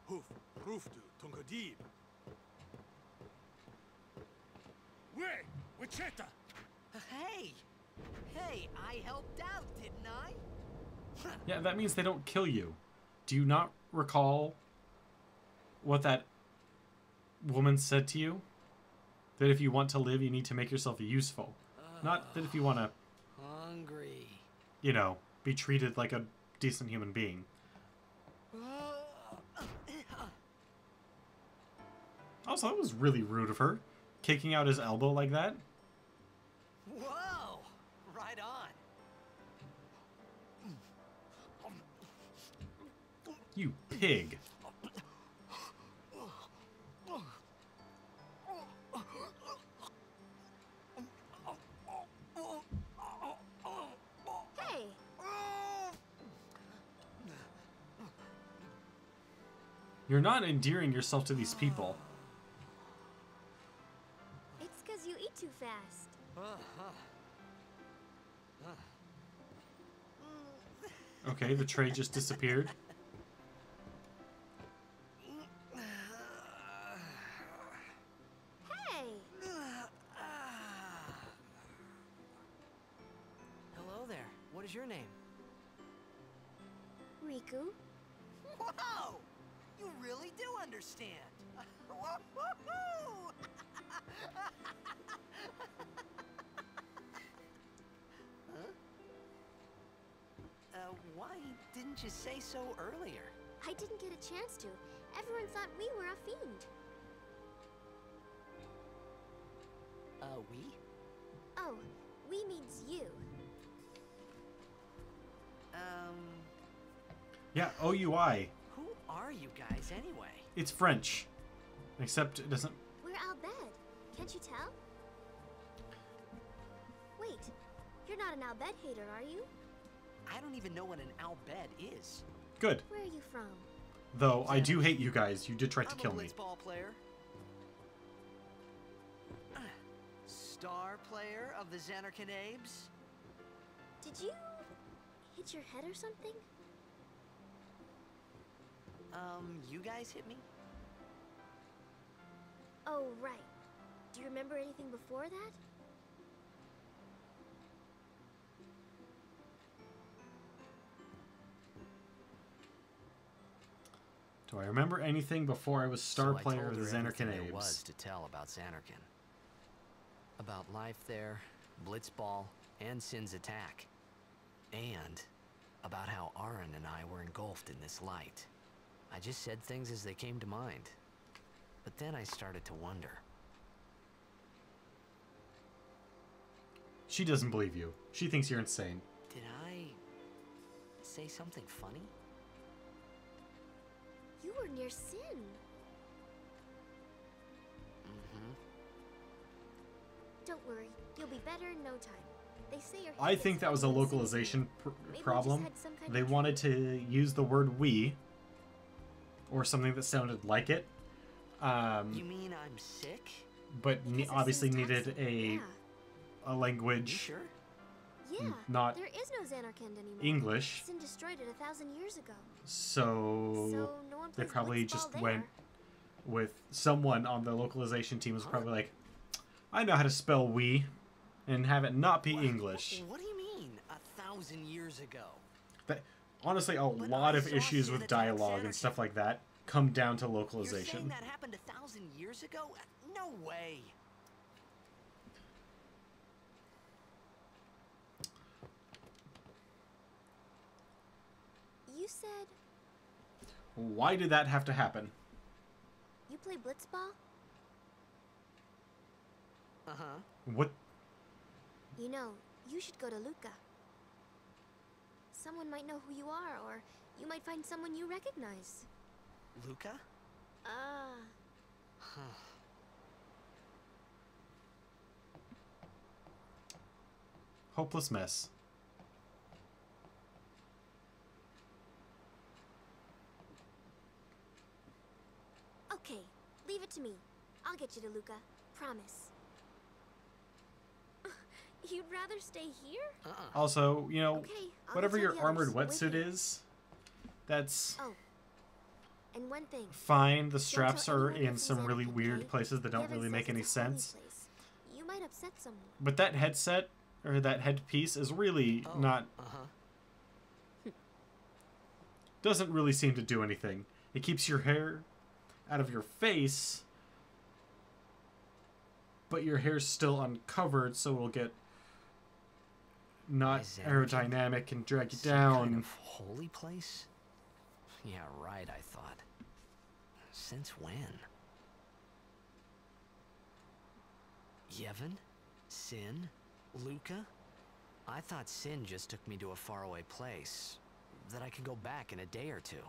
Hoof, roof to Tungadib. Way, Wichita. Hey! Hey, I helped out, didn't I? Yeah, that means they don't kill you. Do you not recall what that woman said to you? That if you want to live, you need to make yourself useful. Not that if you want to, Hungry. you know, be treated like a decent human being. Also, that was really rude of her. Kicking out his elbow like that. Whoa! Right on. You pig. Hey, You're not endearing yourself to these people. it's because you eat too fast. Okay, the tray just disappeared. Hey, Hello there. What is your name? Riku. Whoa! You really do understand. Woo-hoo-hoo! Why didn't you say so earlier? I didn't get a chance to. Everyone thought we were a fiend. We? Oh, we means you. Yeah, OUI. Who are you guys anyway? It's French. Except it doesn't... We're Albed. Can't you tell? Wait, you're not an Albed hater, are you? I don't even know what an Albed is. Good. Where are you from? Though, I do hate you guys. You did try to I'm kill a me. blitzball player. Star player of the Xanarcanabes. Did you hit your head or something? You guys hit me? Oh, right. Do you remember anything before that? Do I remember anything before I was star So I player told of the her everything there was Xanarcanabes? to tell about Xanarkand. About life there, Blitzball, and Sin's attack. And about how Aaron and I were engulfed in this light. I just said things as they came to mind. But then I started to wonder. She doesn't believe you. She thinks you're insane. Did I say something funny? You were near Sin. Mm-hmm. Don't worry, you'll be better in no time. They say your I head think gets that was a swollen and localization Maybe we just problem. had some kind They of wanted to use the word we, or something that sounded like it. You mean I'm sick? But because of obviously Sin's needed toxin. a Yeah. a You language, sure? Yeah, not there is no Xanarkand anymore. English. Sin destroyed it 1,000 years ago. So So no one they plays probably blitzball just there. went with someone on the localization team was probably like, I know how to spell we, and have it not be English. What do you mean, 1,000 years ago? That, honestly, a But lot I of saw issues Sin with attack dialogue and Xanarkand. stuff like that come down to You're saying localization. that happened 1,000 years ago? No way. said Why did that have to happen? you play blitzball? Uh-huh. What? You know, you should go to Luca. Someone might know who you are, or you might find someone you recognize. Luca? Ah. Hopeless mess. Okay, leave it to me. I'll get you to Luca. Promise. You'd rather stay here? Also, you know, Okay, I'll whatever tell your the armored others. Wait wetsuit here. is, that's Oh. And one thing. fine. The Don't straps tell are anyone in this some is really Anakin, weird okay? places that don't Yevon really says make any it's a holy sense. place. You might upset someone. But that headset, or that headpiece, is really Oh, not... Uh-huh. doesn't really seem to do anything. It keeps your hair out of your face, but your hair's still uncovered, so it'll get not Is that aerodynamic and drag you Some down. kind of holy place? Yeah, right, I thought. Since when? Yevon? Sin? Luca? I thought Sin just took me to a faraway place that I could go back in a day or two.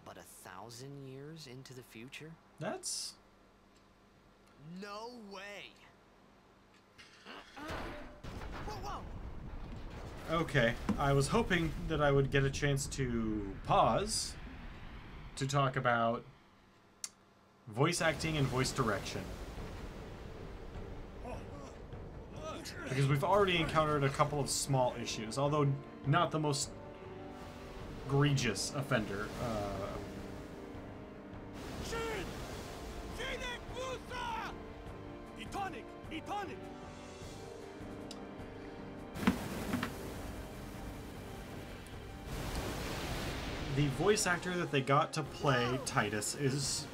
But 1,000 years into the future? That's... No way. Whoa, whoa. okay. I was hoping that I would get a chance to pause to talk about voice acting and voice direction. Because we've already encountered a couple of small issues, although not the most egregious offender. Shin! Sinek Musa! Etonic! Etonic! The voice actor that they got to play Titus is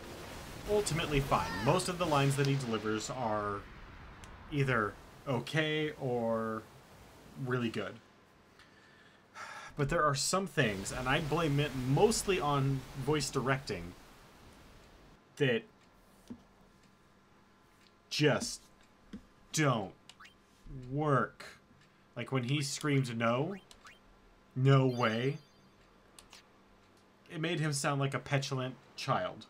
ultimately fine. Most of the lines that he delivers are either okay or really good. But there are some things, and I blame it mostly on voice directing, that just don't work. Like when he screams no, no way, it made him sound like a petulant child.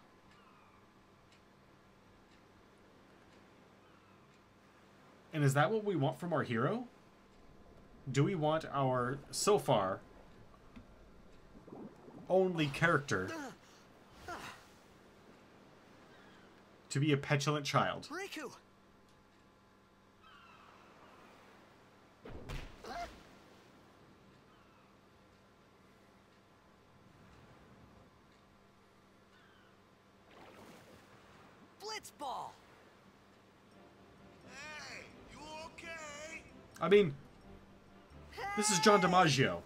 And is that what we want from our hero? Do we want our, so far, only character to be a petulant child? Riku! Blitzball! Hey, you okay? I mean, this is John DiMaggio.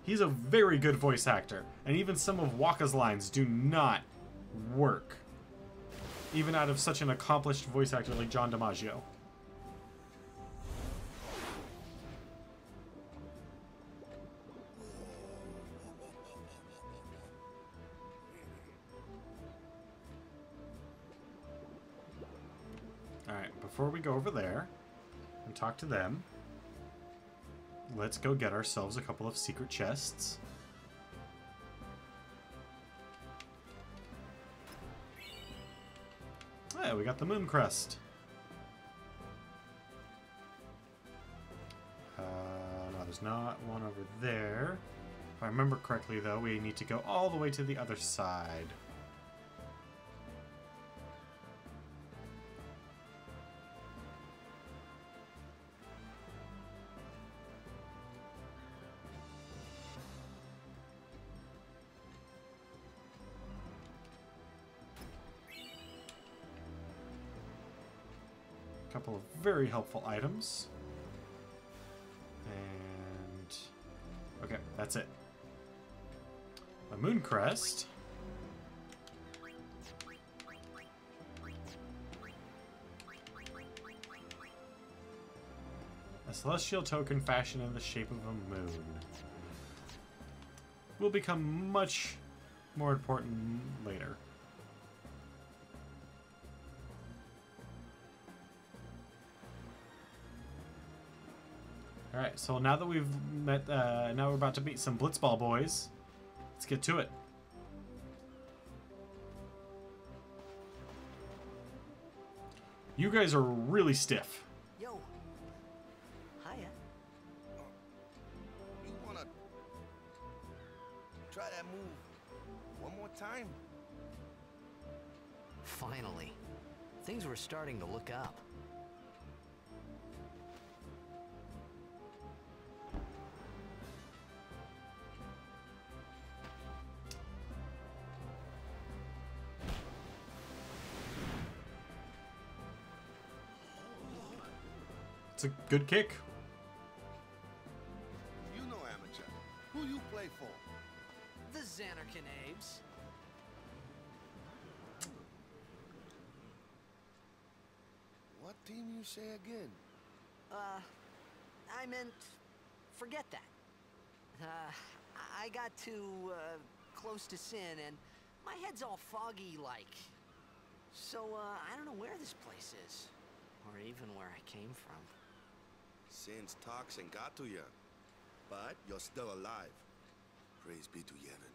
He's a very good voice actor, and even some of Waka's lines do not work, even out of such an accomplished voice actor like John DiMaggio. Alright, before we go over there and talk to them, let's go get ourselves a couple of secret chests. Oh, yeah, we got the moon crest. No, there's not one over there. If I remember correctly, though, we need to go all the way to the other side. Couple of very helpful items. And okay, that's it. A moon crest. A celestial token fashioned in the shape of a moon. will become much more important later. Alright, so now that we've met, now we're about to meet some Blitzball boys. Let's get to it. You guys are really stiff. Yo. Hiya. You wanna try that move one more time? Finally. Things were starting to look up. It's a good kick. You know, amateur. Who you play for? The Xanarkin Abes. What team you say again? I meant, forget that. I got too, close to Sin, and my head's all foggy like. So, I don't know where this place is, or even where I came from. Sin's toxin got to you, but you're still alive. Praise be to Yevon.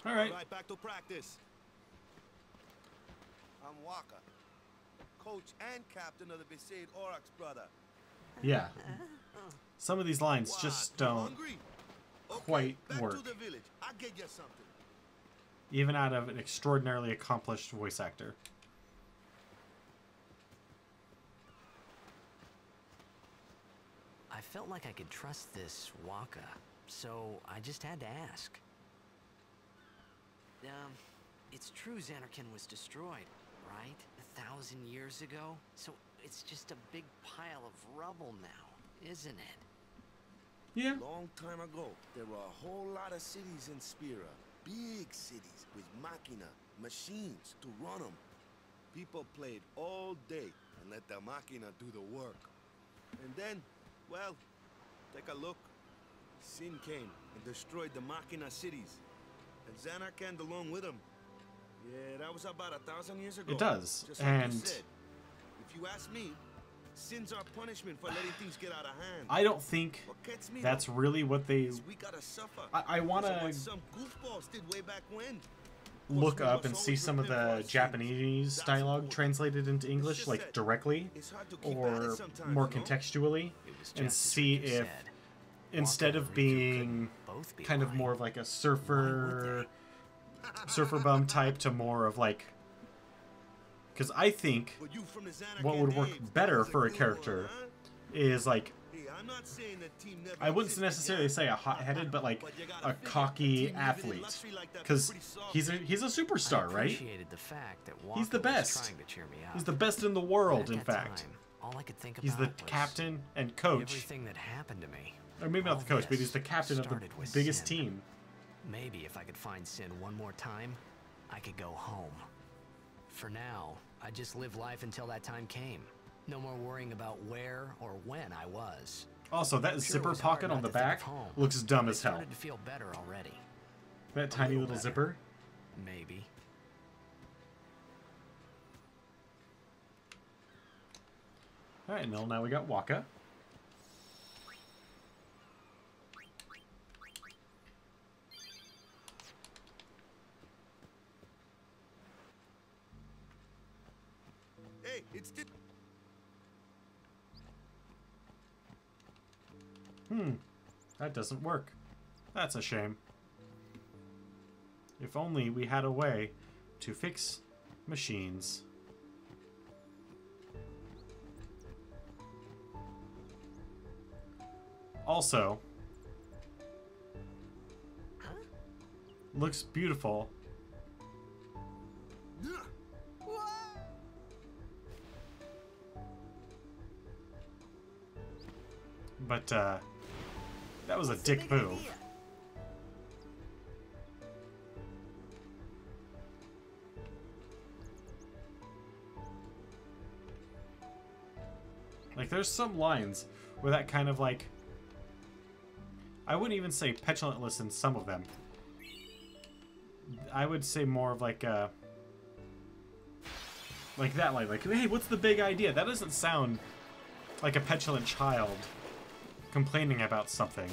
All right. Right, back to practice. I'm Waka, coach and captain of the Besaid Aurochs, brother. Yeah. Some of these lines What, just you don't hungry? Okay, quite back work. to the village. I'll get you something. Even out of an extraordinarily accomplished voice actor. I felt like I could trust this Waka, so I just had to ask. It's true Xanarkin was destroyed, right? 1,000 years ago? So it's just a big pile of rubble now, isn't it? Yeah. Long time ago, there were a whole lot of cities in Spira. Big cities with machina, machines to run them. People played all day and let the machina do the work. And then, well, take a look. Sin came and destroyed the machina cities. And Xanarkand along with him. Yeah, that was about 1,000 years ago. It does, Just like and you said. If you ask me, sin's our punishment for letting things get out of hand. I don't think What gets me that's though, really what they is we gotta suffer. I want Because of to what some goofballs did way back when. look up and see some of the Japanese dialogue translated into English, like directly It's hard to keep at or it sometimes, more you know? contextually, It was and just as see you if said. instead Waka of and Riku being couldn't both be kind of lying. more of like a Why surfer would bum type to more of like, because I think But you from the Xanarkand what would work days, that better was a for a good character one, huh? is like, Hey, I'm not saying that team never I wouldn't existed, necessarily yeah? say a hot-headed, but like But you gotta a figure, cocky team living in athlete, luxury like that because pretty soft, he's a I superstar, right? appreciated the fact that Waka He's the was best. trying to cheer me up. He's the best in the world, At in that fact. time, all I could think He's the about was captain and coach, everything that happened to me. or maybe not All the coach, but this he's the captain of the started with biggest Sin. team. Maybe if I could find Sin one more time, I could go home. For now, I just lived life until that time came. No more worrying about where or when I was. Also, that Sure, it zipper was hard pocket not on the to think of back home, looks dumb but as I hell. started to feel better already. That tiny little little better. zipper. Maybe. Alright, now we got Waka. Hey, it's the... That doesn't work. That's a shame. If only we had a way to fix machines. Also, looks beautiful. But, that was a dick move. Like, there's some lines with that kind of like, I wouldn't even say petulantless in some of them. I would say more of like a, like that, like, hey, what's the big idea? That doesn't sound like a petulant child complaining about something.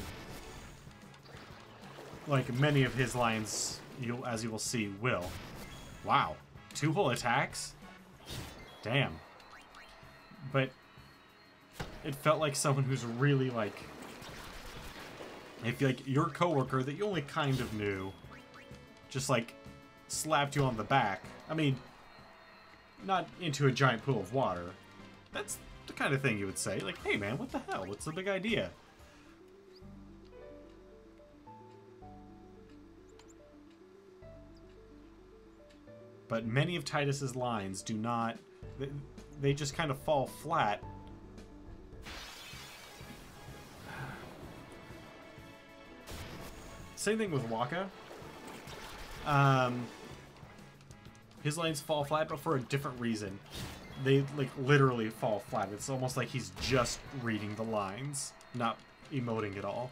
Like many of his lines, as you will see, will. Wow, 2 whole attacks? Damn. But it felt like someone who's really like, if like your coworker that you only kind of knew just like slapped you on the back. I mean, not into a giant pool of water. That's the kind of thing you would say. Like, hey man, what the hell? What's the big idea? But many of Titus's lines do not... They just kind of fall flat. Same thing with Waka. His lines fall flat, but for a different reason. They, like, literally fall flat. It's almost like he's just reading the lines, not emoting at all.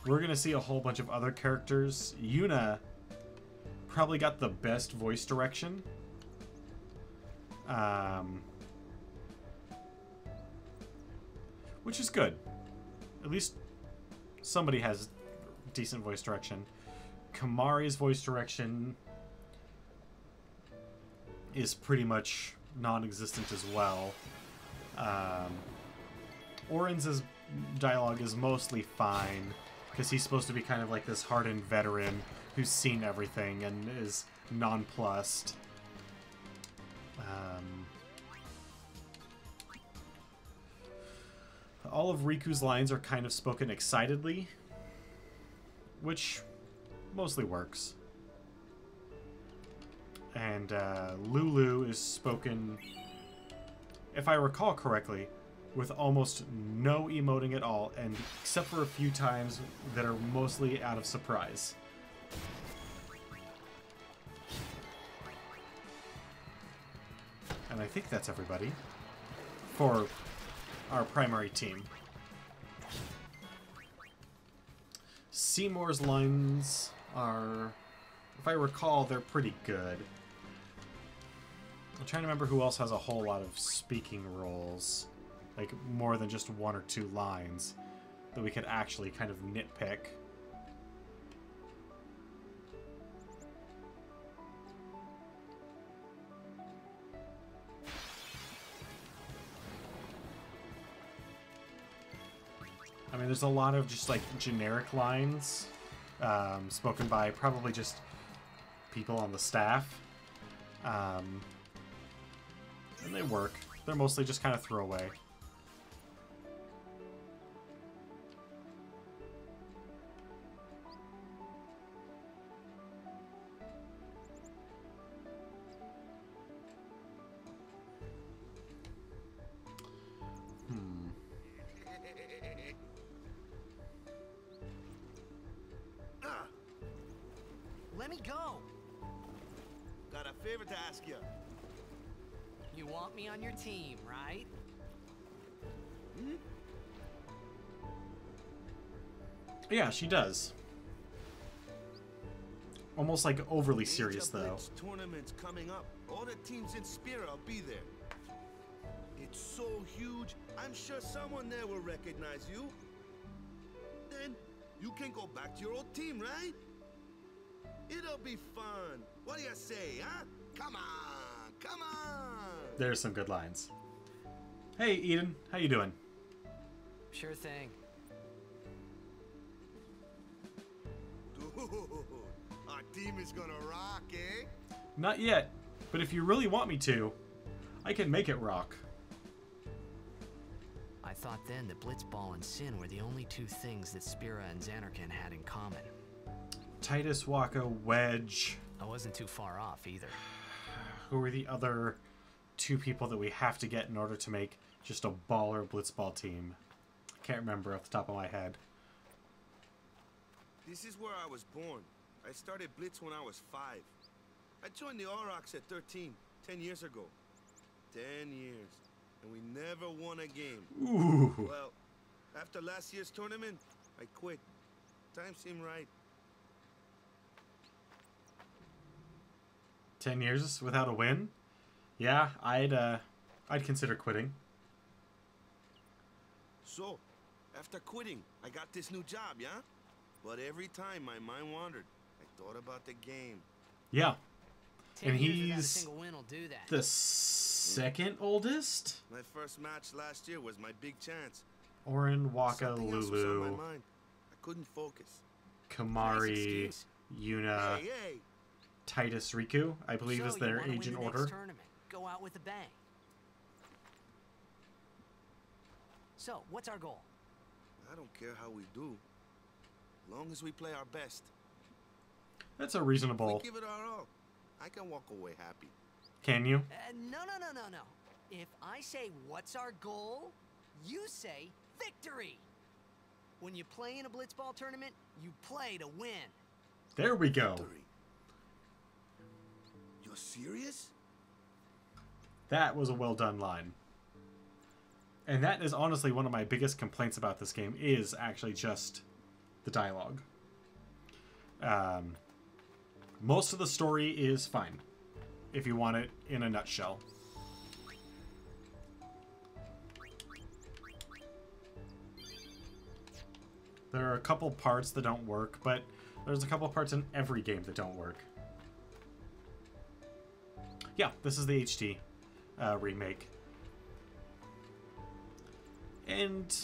We're gonna see a whole bunch of other characters. Yuna probably got the best voice direction. Which is good. At least somebody has decent voice direction. Kamari's voice direction is pretty much non-existent as well. Oren's dialogue is mostly fine, because he's supposed to be kind of like this hardened veteran who's seen everything and is nonplussed. All of Riku's lines are kind of spoken excitedly, which mostly works. And Lulu is spoken, if I recall correctly, with almost no emoting at all, and except for a few times that are mostly out of surprise. And I think that's everybody for our primary team. Seymour's lines are, if I recall, they're pretty good. I'm trying to remember who else has a whole lot of speaking roles. Like, more than just 1 or 2 lines that we could actually kind of nitpick. I mean, there's a lot of just, like, generic lines spoken by probably just people on the staff. And they work. They're mostly just kind of throwaway. Let me go. Got a favor to ask you. You want me on your team, right? Yeah, she does. Almost like overly serious, though. Blitz tournament's coming up. All the teams in Spira will be there. It's so huge, I'm sure someone there will recognize you. Then you can go back to your old team, right? It'll be fun. What do you say, huh? Come on, come on. There's some good lines. Hey, Eden, how you doing? Sure thing. Dude, our team is gonna rock, eh? Not yet, but if you really want me to, I can make it rock. I thought then that Blitzball and Sin were the only 2 things that Spira and Xanarkand had in common. Titus, Waka, Wedge. I wasn't too far off either. Who are the other 2 people that we have to get in order to make just a baller Blitzball team? I can't remember off the top of my head. This is where I was born. I started Blitz when I was 5. I joined the Aurochs at 13, 10 years ago. 10 years, and we never won a game. Ooh. Well, after last year's tournament, I quit. Time seemed right. 10 years without a win? Yeah, I'd consider quitting. So, after quitting, I got this new job, yeah? But every time my mind wandered, I thought about the game. Yeah. 10 And years without a he's single win will do that. the second oldest? My first match last year was my big chance. Orin, Waka, Something else was on my Lulu, mind. I couldn't focus. Nice Kamari, excuse. Yuna, Hey, hey! Titus Riku, I believe is So, their you wanna agent win the order. next tournament. Go out with a bang. So, what's our goal? I don't care how we do. Long as we play our best. That's a If reasonable. we give it our all, I can walk away happy. Can you? No. If I say what's our goal, you say victory. When you play in a blitzball tournament, you play to win. There we go. Victory. You're serious? That was a well done line. And that is honestly one of my biggest complaints about this game is actually just the dialogue. Most of the story is fine, if you want it in a nutshell. There are a couple parts that don't work, but there's a couple parts in every game that don't work. Yeah, this is the HD remake. And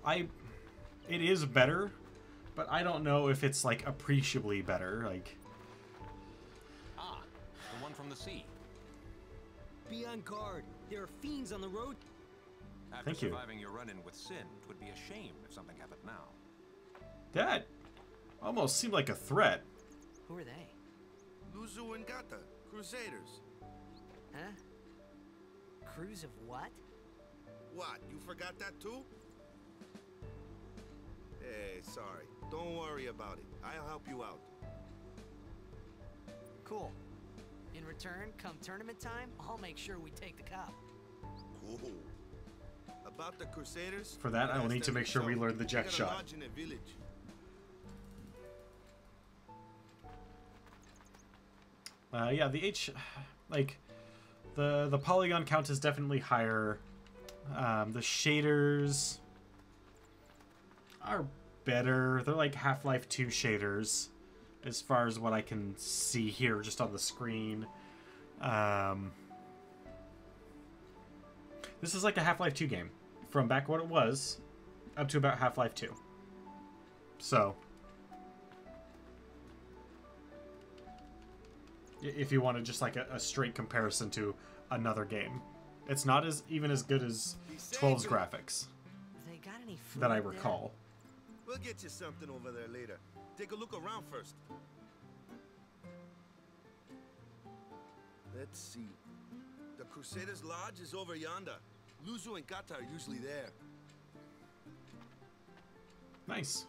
it is better, but I don't know if it's like appreciably better. Like, Ah, the one from the sea. Be on guard. There are fiends on the road. After Thank you. surviving your run-in with Sin, it would be a shame if something happened now. that almost seemed like a threat. Who are they? Luzu and Gata, Crusaders. Huh? Crews of what? What, you forgot that too? Hey, sorry. Don't worry about it. I'll help you out. Cool. In return, come tournament time, I'll make sure we take the cup. Cool. About the Crusaders... For that, I will need to make sure we learn the jet got a shot. lodge in a village. Yeah, the polygon count is definitely higher. The shaders are better. They're like Half-Life 2 shaders, as far as what I can see here just on the screen. This is like a Half-Life 2 game, from back when it was, up to about Half-Life 2. So, if you wanted just like a straight comparison to another game. It's not even as good as 12's graphics They got any food that I there? recall. We'll get you something over there later. Take a look around first. Let's see. The Crusaders' Lodge is over yonder. Luzu and Gata are usually there. Nice.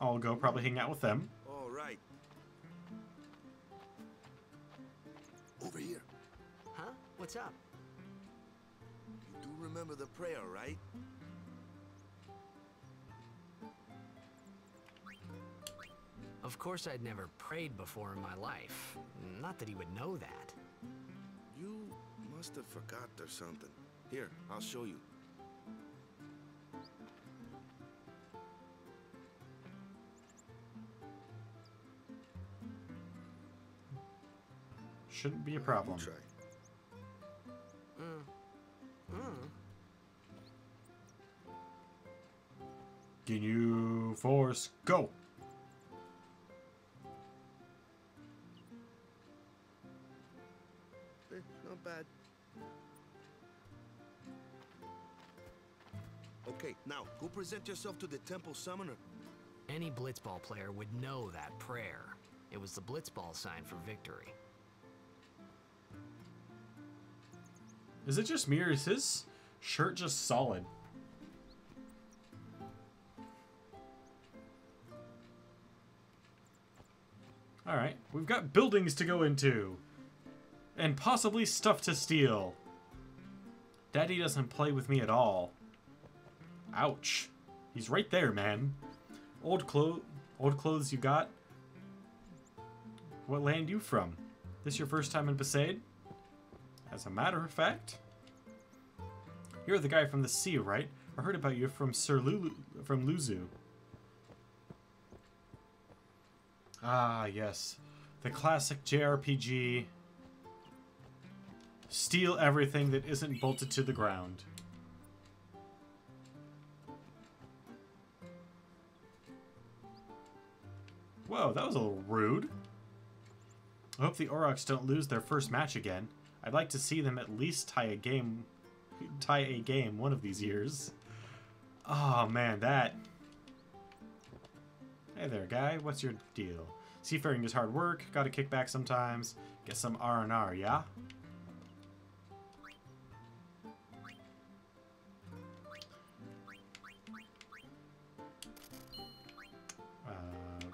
I'll go probably hang out with them. All right. Over here. Huh? What's up? You do remember the prayer, right? Of course I'd never prayed before in my life. Not that he would know that. You must have forgot or something. Here, I'll show you. Shouldn't be a problem. You try. Ginyu Force, go! Not bad. Okay, now go present yourself to the temple summoner. Any blitzball player would know that prayer. It was the blitzball sign for victory. Is it just me or is his shirt just solid? Alright, we've got buildings to go into. And possibly stuff to steal. Daddy doesn't play with me at all. Ouch. He's right there, man. Old clothes you got? What land you from? This your first time in Besaid? As a matter of fact. You're the guy from the sea, right? I heard about you from from Luzu. Ah, yes. The classic JRPG. Steal everything that isn't bolted to the ground. Whoa, that was a little rude. I hope the Aurochs don't lose their first match again. I'd like to see them at least tie a game one of these years. Oh man, that... Hey there, guy. What's your deal? Seafaring is hard work. Gotta kick back sometimes. Get some R&R, yeah?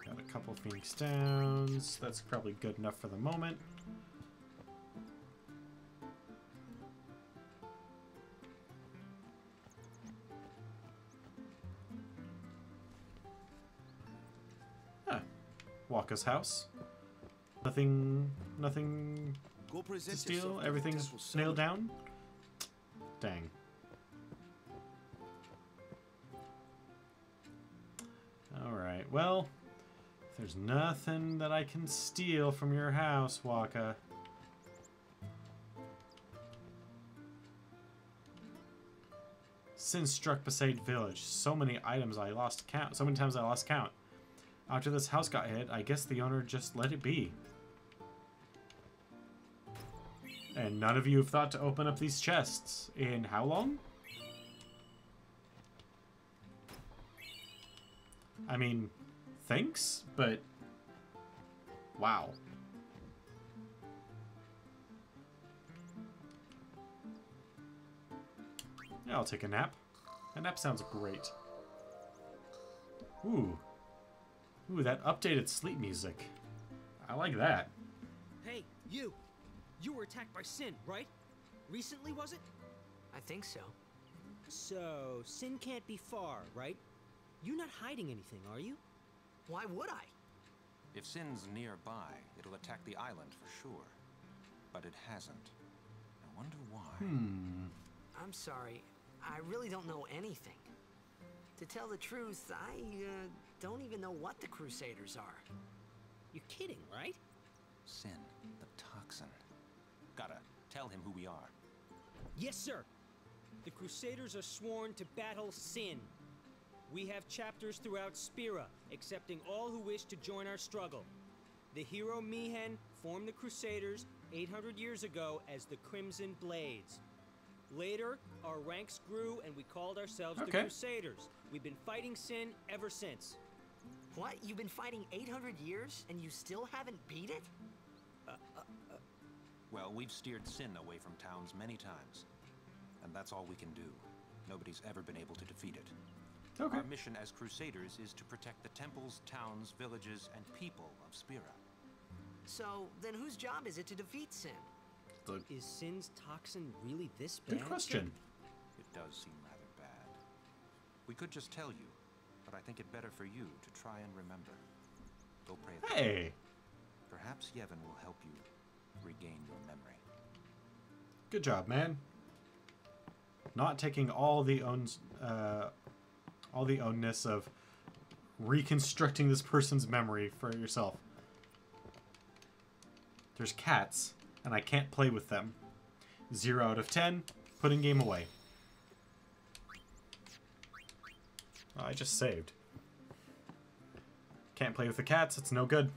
Got a couple Phoenix Downs. That's probably good enough for the moment. Waka's house. Nothing to steal. Everything's nailed down. Dang. Alright, well, there's nothing that I can steal from your house, Waka. Sin struck Besaid Village. So many items I lost count. So many times I lost count. After this house got hit, I guess the owner just let it be. And none of you have thought to open up these chests. In how long? I mean, thanks, but... Wow. Yeah, I'll take a nap. A nap sounds great. Ooh. Ooh, that updated sleep music. I like that. Hey, you! You were attacked by Sin, right? Recently, was it? I think so. So, Sin can't be far, right? You're not hiding anything, are you? Why would I? If Sin's nearby, it'll attack the island for sure. But it hasn't. I wonder why. I'm sorry. I really don't know anything. To tell the truth, I don't even know what the Crusaders are. You're kidding, right? Sin, the toxin. Gotta tell him who we are. Yes, sir. The Crusaders are sworn to battle Sin. We have chapters throughout Spira, accepting all who wish to join our struggle. The hero Mihen formed the Crusaders 800 years ago as the Crimson Blades. Later, our ranks grew and we called ourselves the Crusaders. We've been fighting Sin ever since. What? You've been fighting 800 years and you still haven't beat it? Well, we've steered Sin away from towns many times. And that's all we can do. Nobody's ever been able to defeat it. Okay. Our mission as Crusaders is to protect the temples, towns, villages, and people of Spira. So, then whose job is it to defeat Sin? Is Sin's toxin really this bad? Good question. It does seem rather bad. We could just tell you, but I think it better for you to try and remember. Go pray at the Hey! Perhaps Yevon will help you regain your memory. Good job, man. Not taking all the ownness of reconstructing this person's memory for yourself. There's cats, and I can't play with them. 0 out of 10, putting game away. Oh, I just saved. Can't play with the cats, it's no good.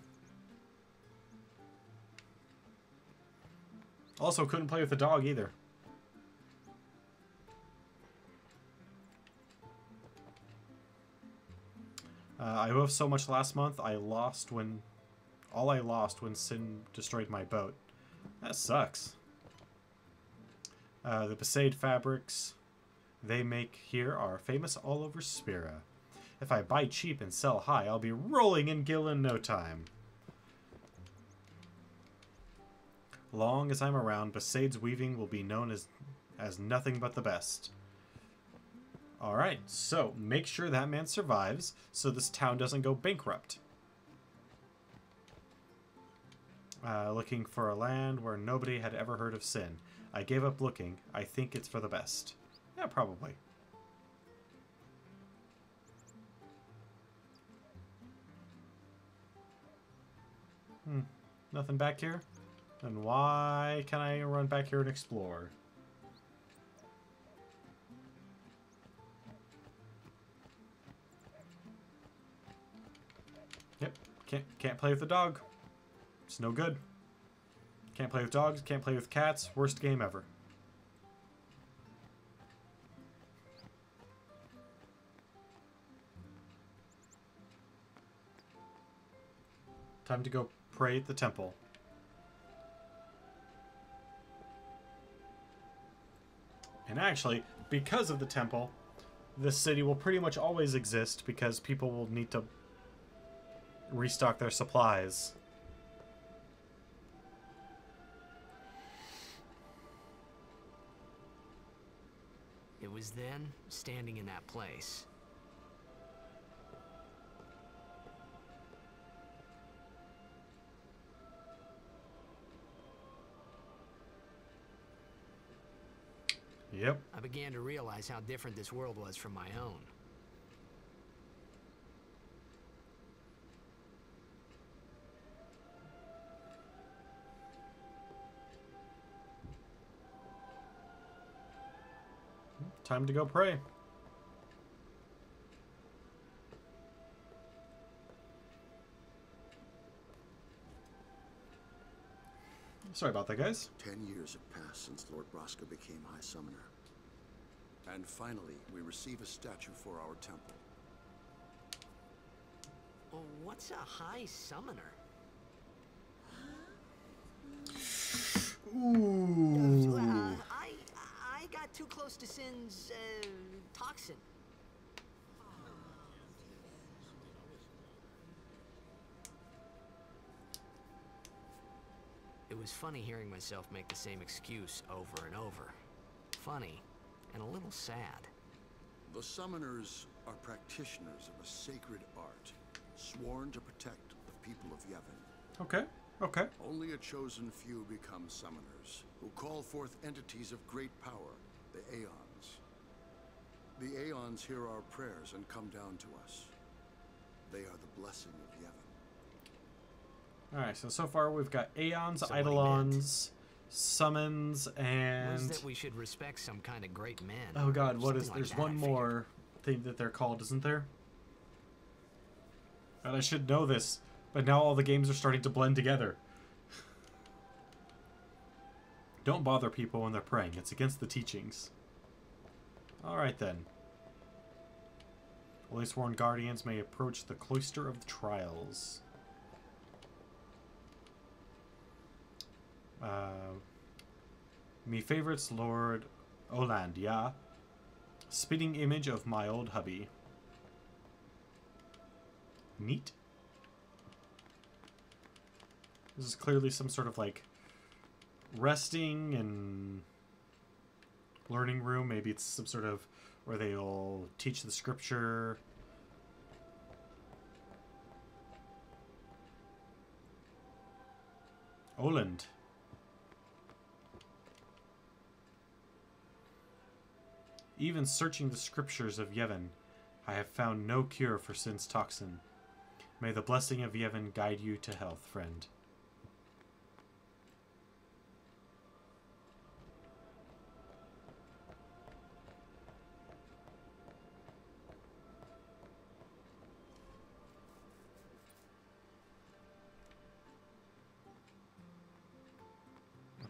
Also, couldn't play with the dog either. I owe so much last month. All I lost when Sin destroyed my boat. That sucks. The Besaid fabrics they make here are famous all over Spira. If I buy cheap and sell high, I'll be rolling in gil in no time. Long as I'm around, Besaid's weaving will be known as nothing but the best. Alright, so make sure that man survives so this town doesn't go bankrupt. Looking for a land where nobody had ever heard of sin. I gave up looking. I think it's for the best. Yeah, probably. Nothing back here? Then why can I run back here and explore? Yep, can't play with the dog. It's no good. Can't play with dogs, can't play with cats. Worst game ever. Time to go pray at the temple. And actually, because of the temple, this city will pretty much always exist because people will need to restock their supplies. It was then, standing in that place. Yep. I began to realize how different this world was from my own. Time to go pray. Sorry about that, guys. 10 years have passed since Lord Braska became High Summoner. And finally, we receive a statue for our temple. Well, what's a High Summoner? Ooh. I got too close to Sin's, toxin. It was funny hearing myself make the same excuse over and over. Funny, and a little sad. The Summoners are practitioners of a sacred art, sworn to protect the people of Yevon. Okay, okay. Only a chosen few become Summoners, who call forth entities of great power, the Aeons. The Aeons hear our prayers and come down to us. They are the blessing of Yevon. Alright, so far we've got Aeons, So what he Eidolons, Summons, Was and... that we should respect some kind of great men. Oh god, or what is... something like There's that, one I figured. more thing that they're called, isn't there? God, I should know this, but now all the games are starting to blend together. Don't bother people when they're praying. It's against the teachings. Alright then. Holy Sworn Guardians may approach the Cloister of Trials. Me favorites Lord Olandia. Spitting image of my old hubby. Neat. This is clearly some sort of like resting and learning room. Maybe it's some sort of where they'll teach the scripture. Oland. Even searching the scriptures of Yevon, I have found no cure for sin's toxin. May the blessing of Yevon guide you to health, friend.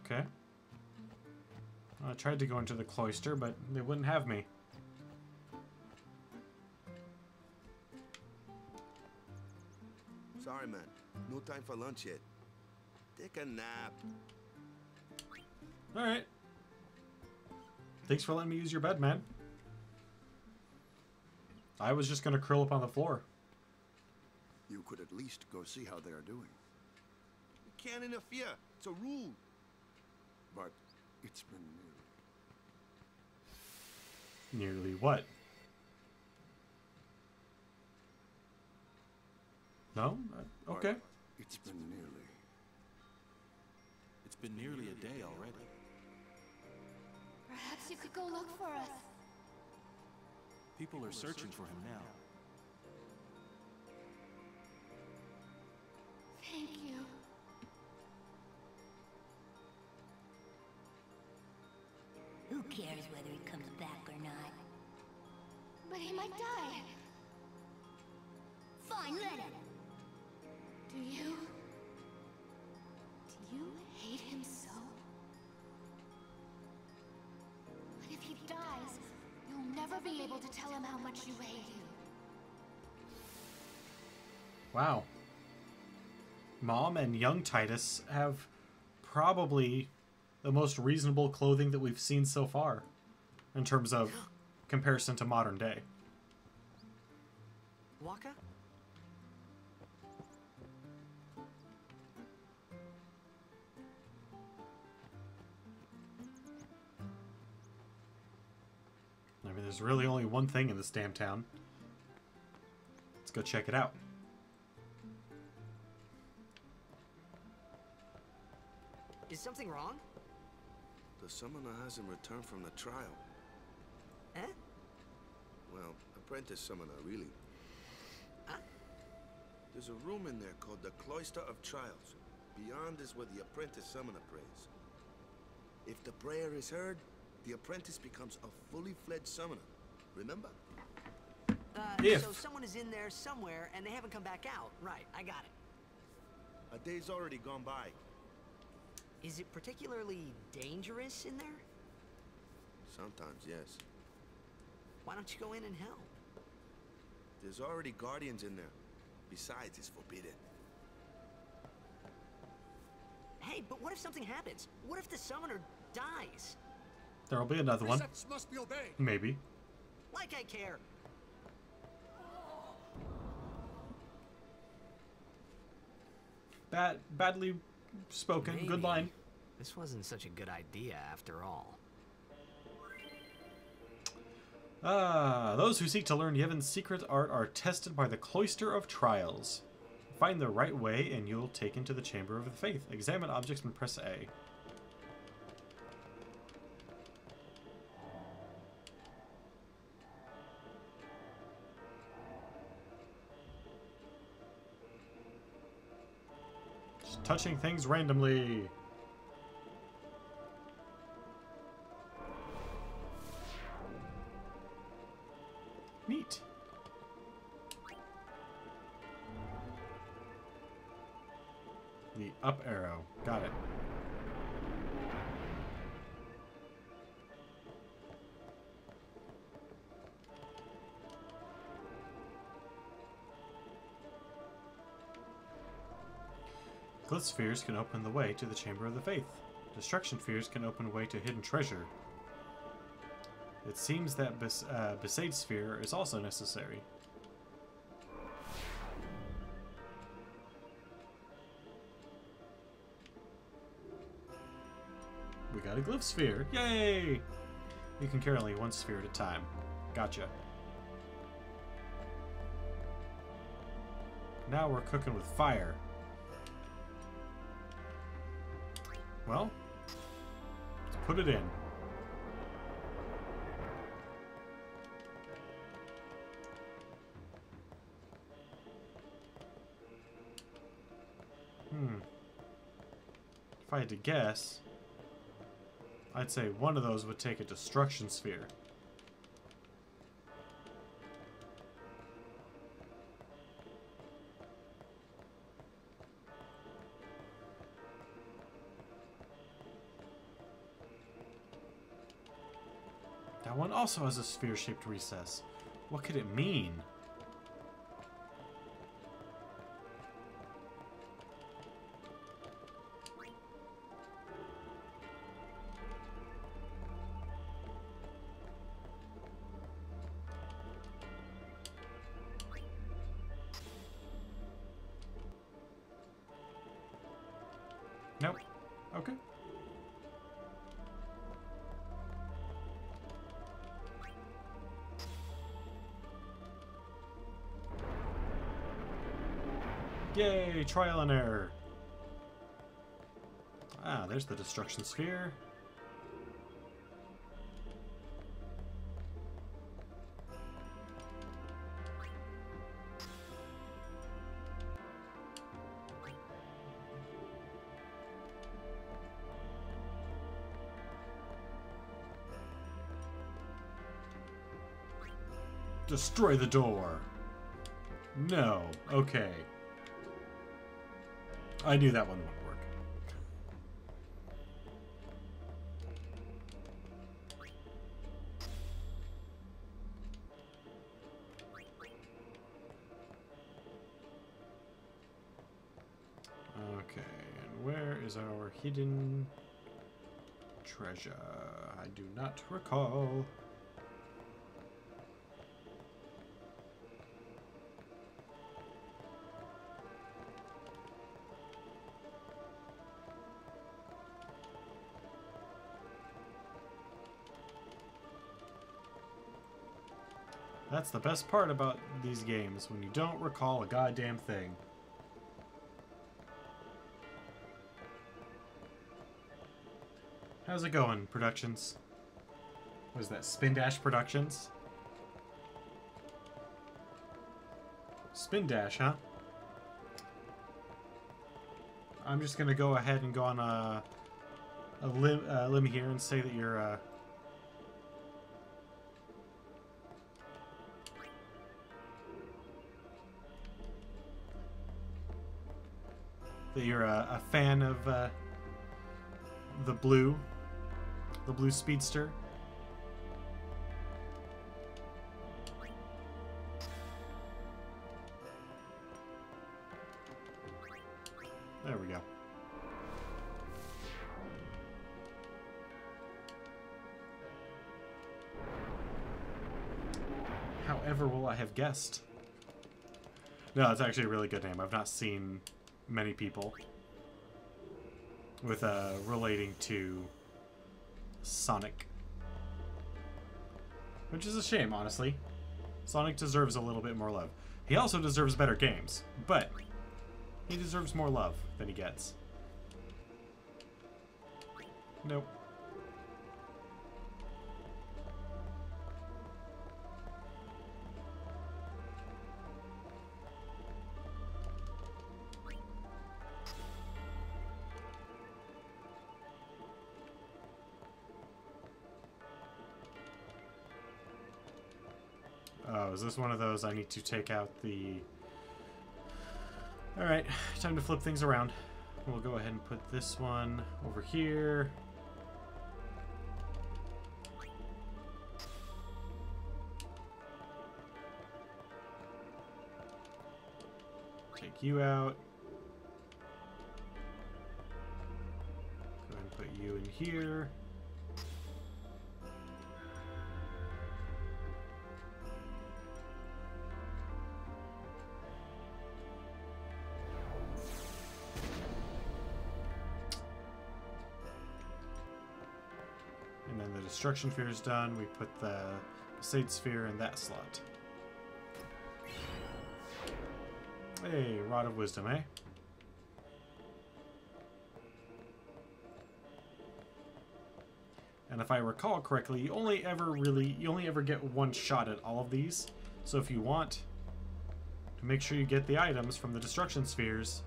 Okay. I tried to go into the cloister, but they wouldn't have me. Sorry, man. No time for lunch yet. Take a nap. Alright. Thanks for letting me use your bed, man. I was just gonna curl up on the floor. You could at least go see how they are doing. You can't interfere. It's a rule. but it's been Nearly what? No? Okay. It's been nearly. It's been nearly a day already. Perhaps you could go look for us. People are searching for him now. Thank you. Who cares whether he comes back or not? But he might die. Fine, let him. Do you hate him so? But if he dies, you'll never be able to tell him how much you hate him. Wow. Mom and young Titus have probably the most reasonable clothing that we've seen so far in terms of comparison to modern day. Waka? I mean, there's really only one thing in this damn town. Let's go check it out. Is something wrong? The summoner hasn't returned from the trial. Eh? Well, apprentice summoner, really. Huh? There's a room in there called the Cloister of Trials. Beyond is where the apprentice summoner prays. If the prayer is heard, the apprentice becomes a fully fledged summoner. Remember? So someone is in there somewhere and they haven't come back out. Right, I got it. A day's already gone by. Is it particularly dangerous in there? Sometimes, yes. Why don't you go in and help? There's already guardians in there. Besides, it's forbidden. Hey, but what if something happens? What if the summoner dies? There'll be another one. Precepts must be obeyed. Maybe. Like I care. Badly spoken. Maybe. Good line. This wasn't such a good idea after all. Those who seek to learn Yevon's secret art are tested by the Cloister of Trials. Find the right way and you'll take into the Chamber of the Faith. Examine objects and press A. Just touching things randomly. Neat. The up arrow. Got it. Glyph spheres can open the way to the Chamber of the Faith. Destruction spheres can open the way to hidden treasure. It seems that Besaid sphere is also necessary. We got a glyph sphere. Yay! You can carry only one sphere at a time. Gotcha. Now we're cooking with fire. Well, let's put it in. If I had to guess, I'd say one of those would take a destruction sphere. That one also has a sphere-shaped recess. What could it mean? Nope. Okay. Yay, trial and error. Ah, there's the destruction sphere. Destroy the door. No. Okay. I knew that one wouldn't work. Okay, and where is our hidden treasure? I do not recall. That's the best part about these games, when you don't recall a goddamn thing. How's it going, Productions? What is that, Spin Dash Productions? Spin Dash, huh? I'm just gonna go ahead and go on a limb here and say that you're a fan of the blue speedster. There we go. However will I have guessed? No, it's actually a really good name. I've not seen many people with relating to Sonic, which is a shame, honestly. Sonic deserves a little bit more love. He also deserves better games, but he deserves more love than he gets. Nope. Oh, is this one of those I need to take out the... Alright, time to flip things around. We'll go ahead and put this one over here. Take you out. Go ahead and put you in here. And then the destruction sphere is done. We put the Sade sphere in that slot. Hey, Rod of Wisdom, eh? And if I recall correctly, you only ever get one shot at all of these. So if you want to make sure you get the items from the destruction spheres,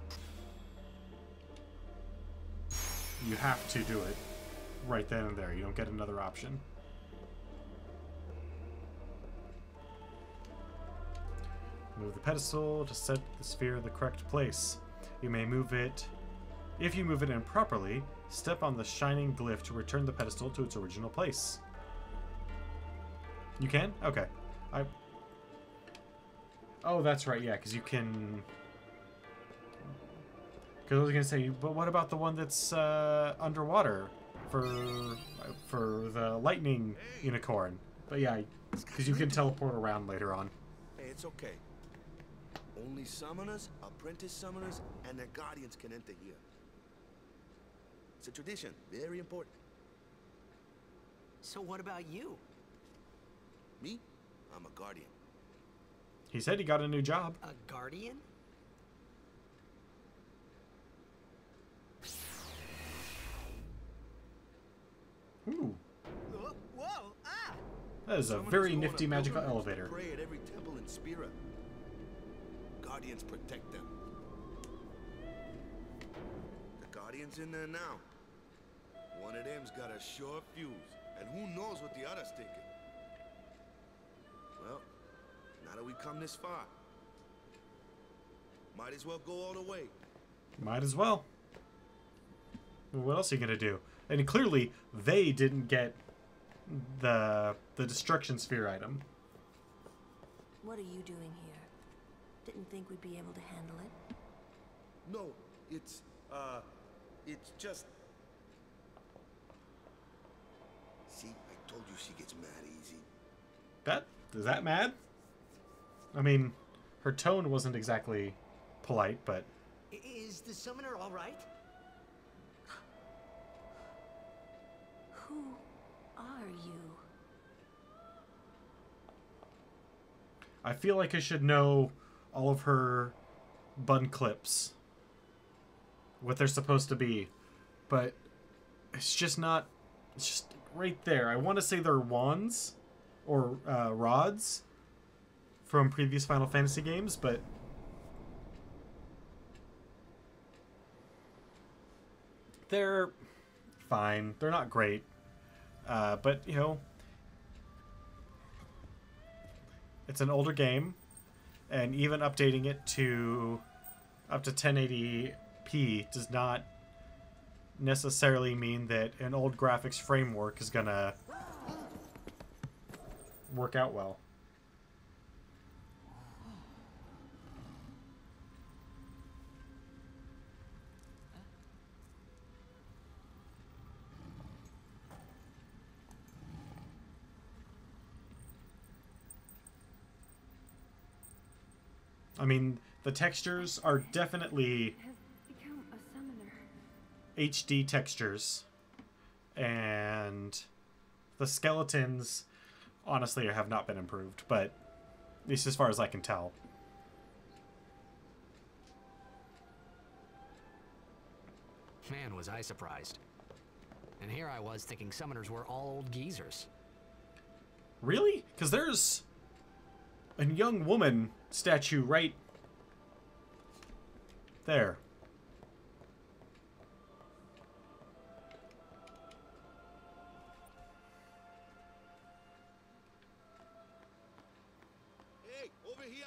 you have to do it right then and there. You don't get another option. Move the pedestal to set the sphere in the correct place. You may move it. If you move it improperly, step on the shining glyph to return the pedestal to its original place. You can? Okay. Oh, that's right, yeah, because you can... Because I was going to say, but what about the one that's underwater for the lightning unicorn? But yeah, because you can teleport around later on. Hey, it's okay. Only summoners, apprentice summoners, and their guardians can enter here. It's a tradition, very important. So what about you? Me? I'm a guardian. He said he got a new job. A guardian? That is a very nifty magical elevator. Pray at every temple in Spira. Guardians protect them. The Guardian's in there now. One of them's got a sure fuse, and who knows what the other's thinking. Well, now that we come this far, might as well go all the way. Might as well. What else are you gonna do? And clearly, they didn't get the destruction sphere item. What are you doing here? Didn't think we'd be able to handle it. No, it's just... See, I told you she gets mad easy. Is that mad? I mean, her tone wasn't exactly polite, but... Is the summoner all right? Who are you? I feel like I should know all of her bun clips. What they're supposed to be. But it's just not... It's just right there. I want to say they're wands or rods from previous Final Fantasy games, but they're fine. They're not great. But, you know, it's an older game, and even updating it to up to 1080p does not necessarily mean that an old graphics framework is gonna work out well. I mean, the textures are definitely HD textures, and the skeletons honestly have not been improved, but at least as far as I can tell. Man, was I surprised. And here I was thinking summoners were all old geezers. Really? Because there's a young woman statue right there. Hey, over here.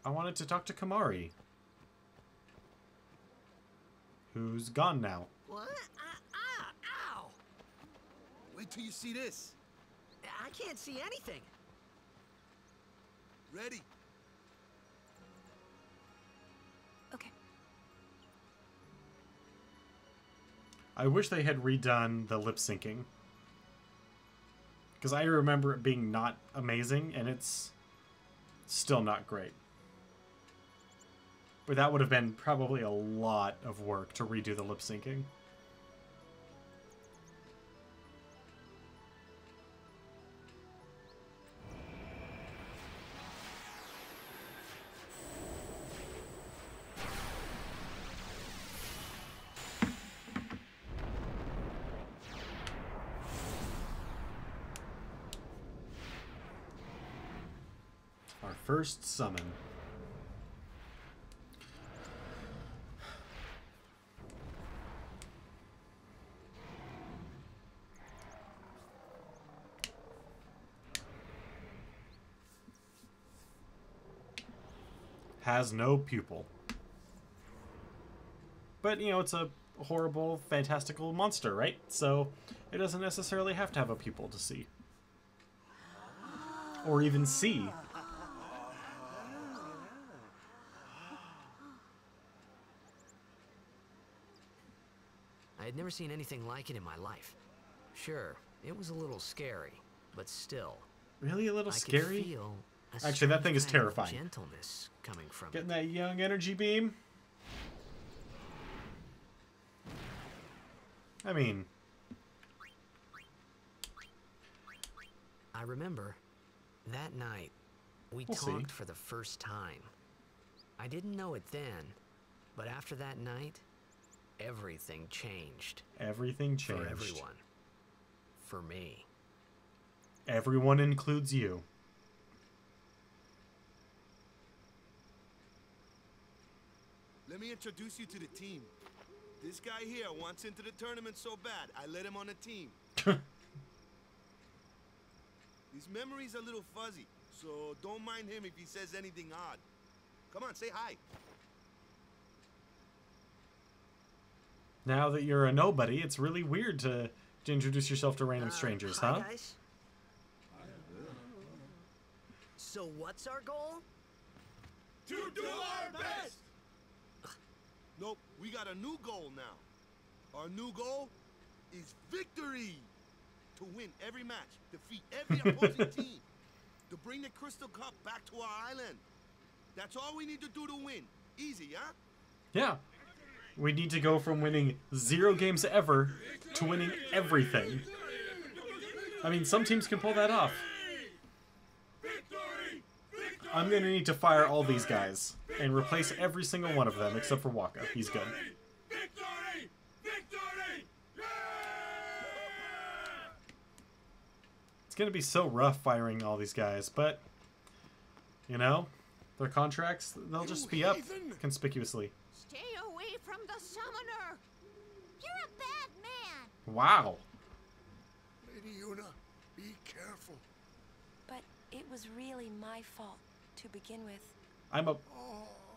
I wanted to talk to Kamari, who's gone now. What? Ow! Wait till you see this. I can't see anything. Ready? Okay. I wish they had redone the lip syncing, because I remember it being not amazing, and it's still not great. But that would have been probably a lot of work to redo the lip syncing. Our first summon. Has no pupil. But, you know, it's a horrible, fantastical monster, right? So it doesn't necessarily have to have a pupil to see. Or even see. I had never seen anything like it in my life. Sure, it was a little scary, but still. Really a little I scary? could feel a Actually, that thing is strange kind of terrifying. Gentleness coming from Getting that young energy beam? I mean... I remember, that night, we We'll see. talked for the first time. I didn't know it then, but after that night, everything changed. Everything changed. For everyone. for me. Everyone includes you. Let me introduce you to the team. This guy here wants into the tournament so bad, I let him on the team. His memory's a little fuzzy, so don't mind him if he says anything odd. Come on, say hi. Now that you're a nobody, it's really weird to introduce yourself to random strangers, hi, huh? Guys. So what's our goal? To do our best! Nope, we got a new goal now. Our new goal is victory! To win every match, defeat every opposing team, to bring the Crystal Cup back to our island. That's all we need to do to win. Easy, huh? Yeah. We need to go from winning 0 games ever to winning everything. I mean, some teams can pull that off. I'm gonna need to fire all these guys and replace every single one of them except for Waka. He's good. It's gonna be so rough firing all these guys, but you know, their contracts, they'll just be up conspicuously. Stay away from the summoner! You're a bad man! Wow. Lady Yuna, be careful. But it was really my fault to begin with.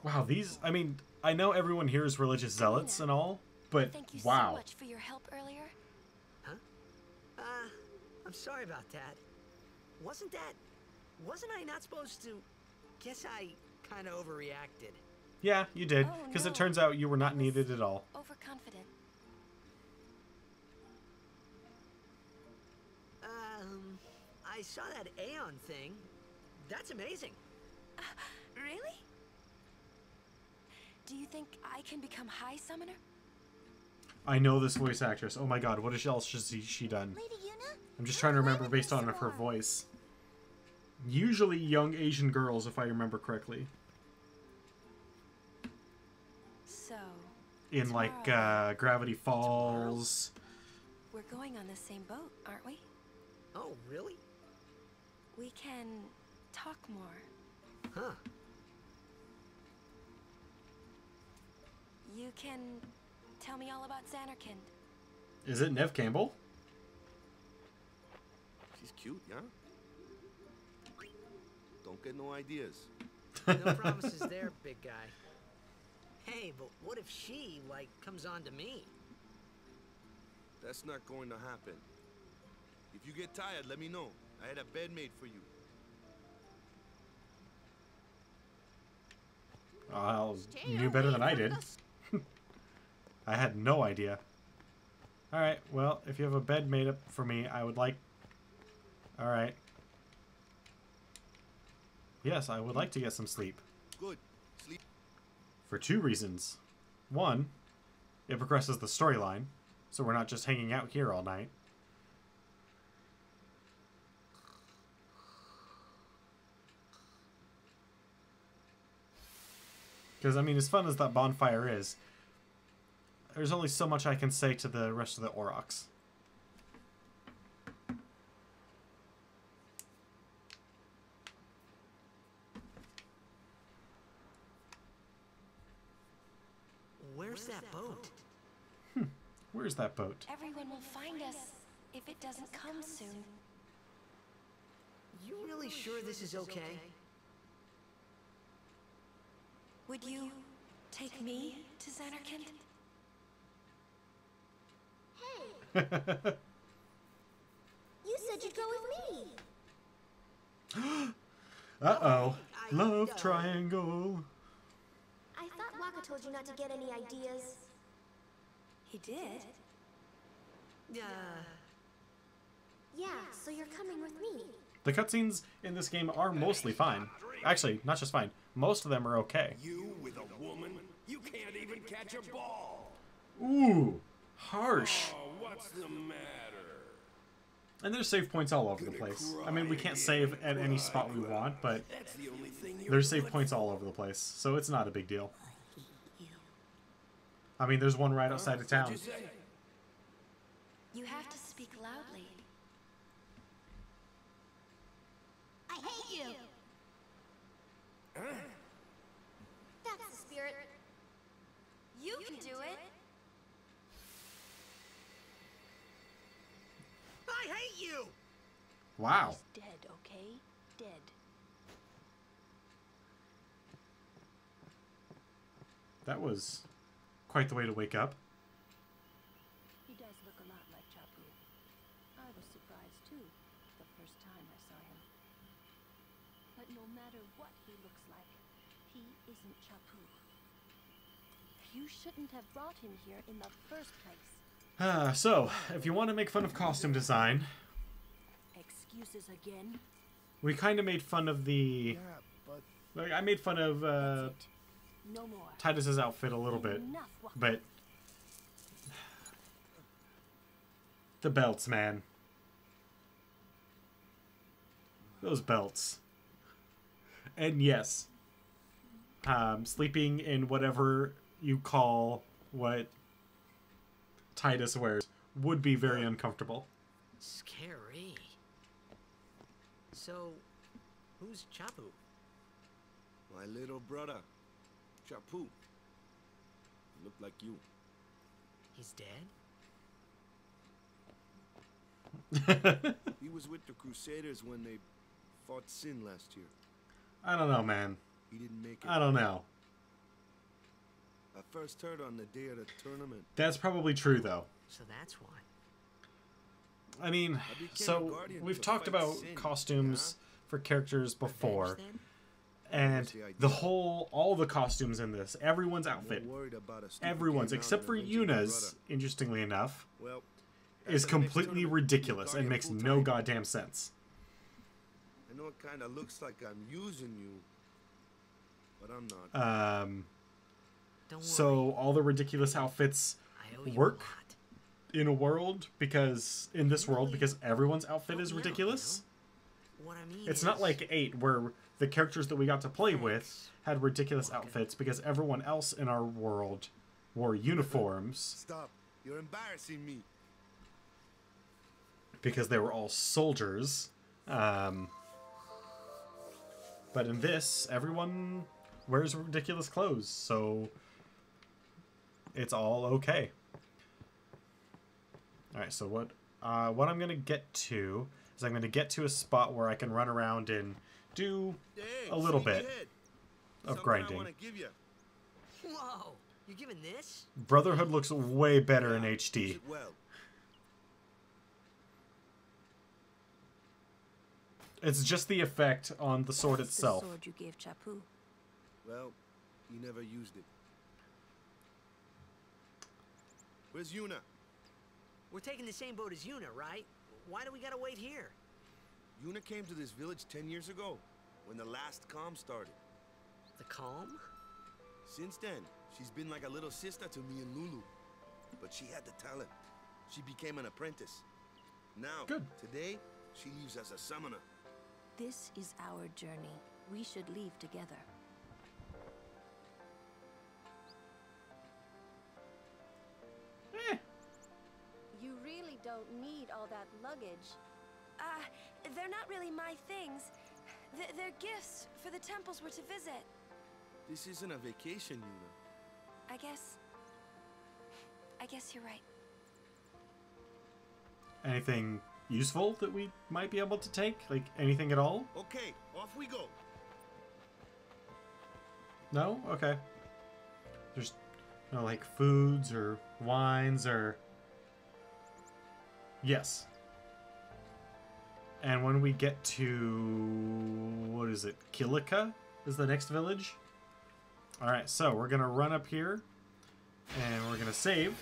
Wow, these, I mean, I know everyone here is religious zealots and all, but Thank you wow. so much for your help earlier. Huh? I'm sorry about that. Wasn't I not supposed to? Guess I kind of overreacted. Yeah, you did, Oh, because no. it turns out you were not needed at all. Overconfident. I saw that Aeon thing. That's amazing. Really? Do you think I can become High Summoner? I know this voice actress. Oh my god, what else has she done? Lady Yuna? I'm just trying to remember based on her voice. Usually young Asian girls, if I remember correctly. So, In like Gravity Falls. we're going on the same boat, aren't we? Oh, really? We can talk more. Huh. You can tell me all about Xanarkand. Is it Nev Campbell? She's cute, yeah? Don't get no ideas. No promises there, big guy. Hey, but what if she, like, comes on to me? That's not going to happen. If you get tired, let me know. I had a bed made for you. Well, you knew better than I did. I had no idea. Alright, well, if you have a bed made up for me, I would like... Alright. Yes, I would like to get some sleep. Good. Sleep. For 2 reasons. 1, it progresses the storyline, so we're not just hanging out here all night. Because, I mean, as fun as that bonfire is, there's only so much I can say to the rest of the Aurochs. Where's that boat? Where's that boat? Everyone will find us if it doesn't come soon. You really sure this is okay? Would you take me to Xanarkand? Hey! You said you'd go with me! Uh-oh. Love triangle. I thought Waka told you not to get any ideas. He did? Yeah, so you're coming with me. The cutscenes in this game are mostly fine. Actually, not just fine. Most of them are okay. You with a woman? You can't even catch a ball. Ooh, harsh. Oh, what's the matter? And there's save points all over the place. I mean, we can't save at any spot we want, but there's save points all over the place, so it's not a big deal. I mean, there's one right outside of town. You have to speak loudly. you! Wow. He's dead, okay? Dead. That was quite the way to wake up. He does look a lot like Chapu. I was surprised too, the first time I saw him. But no matter what he looks like, he isn't Chapu. You shouldn't have brought him here in the first place. So, if you want to make fun of costume design, Excuses again? we kind of made fun of the... Yeah, but Like, I made fun of No more. Titus's outfit a little bit, Enough, Waka. but... The belts, man. Those belts. And yes, sleeping in whatever you call what Titus wears would be very uncomfortable. Scary. So, who's Chapu? my little brother, Chapu. Looked like you. He's dead? He was with the Crusaders when they fought Sin last year. I don't know, man. He didn't make it. I don't know. I first heard on the day of the tournament. That's probably true, though. So that's why. I mean, became a so guardian we've to talked fight about sin, costumes for characters before, Revenge, then? and That's the idea. the whole, all the costumes in this, everyone's outfit, More worried about a stupid everyone's, game out except and for avenging my Yuna's, brother. interestingly enough, Well, is after the next completely tournament, ridiculous you're and guardian makes no full-time. goddamn sense. I know it kind of looks like I'm using you, but I'm not. Don't So worry. all the ridiculous outfits I owe you work a lot. in a world because, in this world, Really because everyone's outfit help is me out, ridiculous. What I mean It's not is- like 8 where the characters that we got to play with Thanks. had ridiculous Okay. outfits because everyone else in our world wore uniforms Stop! You're embarrassing me. because they were all soldiers. But in this, everyone wears ridiculous clothes, so it's all okay. Alright, so what I'm going to get to is I'm going to get to a spot where I can run around and do Hey, a little sleepyhead. bit of Something grinding. I want to give you. Whoa! You're giving this? Brotherhood looks way better in Use HD. it well. It's just the effect on the sword That's itself. The sword you gave Chapu. Well, he never used it. Where's Yuna? We're taking the same boat as Yuna, right? Why do we gotta wait here? Yuna came to this village 10 years ago, when the last calm started. The calm? Since then, she's been like a little sister to me and Lulu. But she had the talent. She became an apprentice. Now, Good. today, she leaves as a summoner. This is our journey. We should leave together. You really don't need all that luggage. They're not really my things. They're gifts for the temples we're to visit. This isn't a vacation, Yuna. I guess you're right. Anything useful that we might be able to take? Like, anything at all? Okay, off we go. No? Okay. There's no, like, foods or wines or... Yes. And when we get to... What is it? Kilika is the next village? Alright, so we're going to run up here. And we're going to save.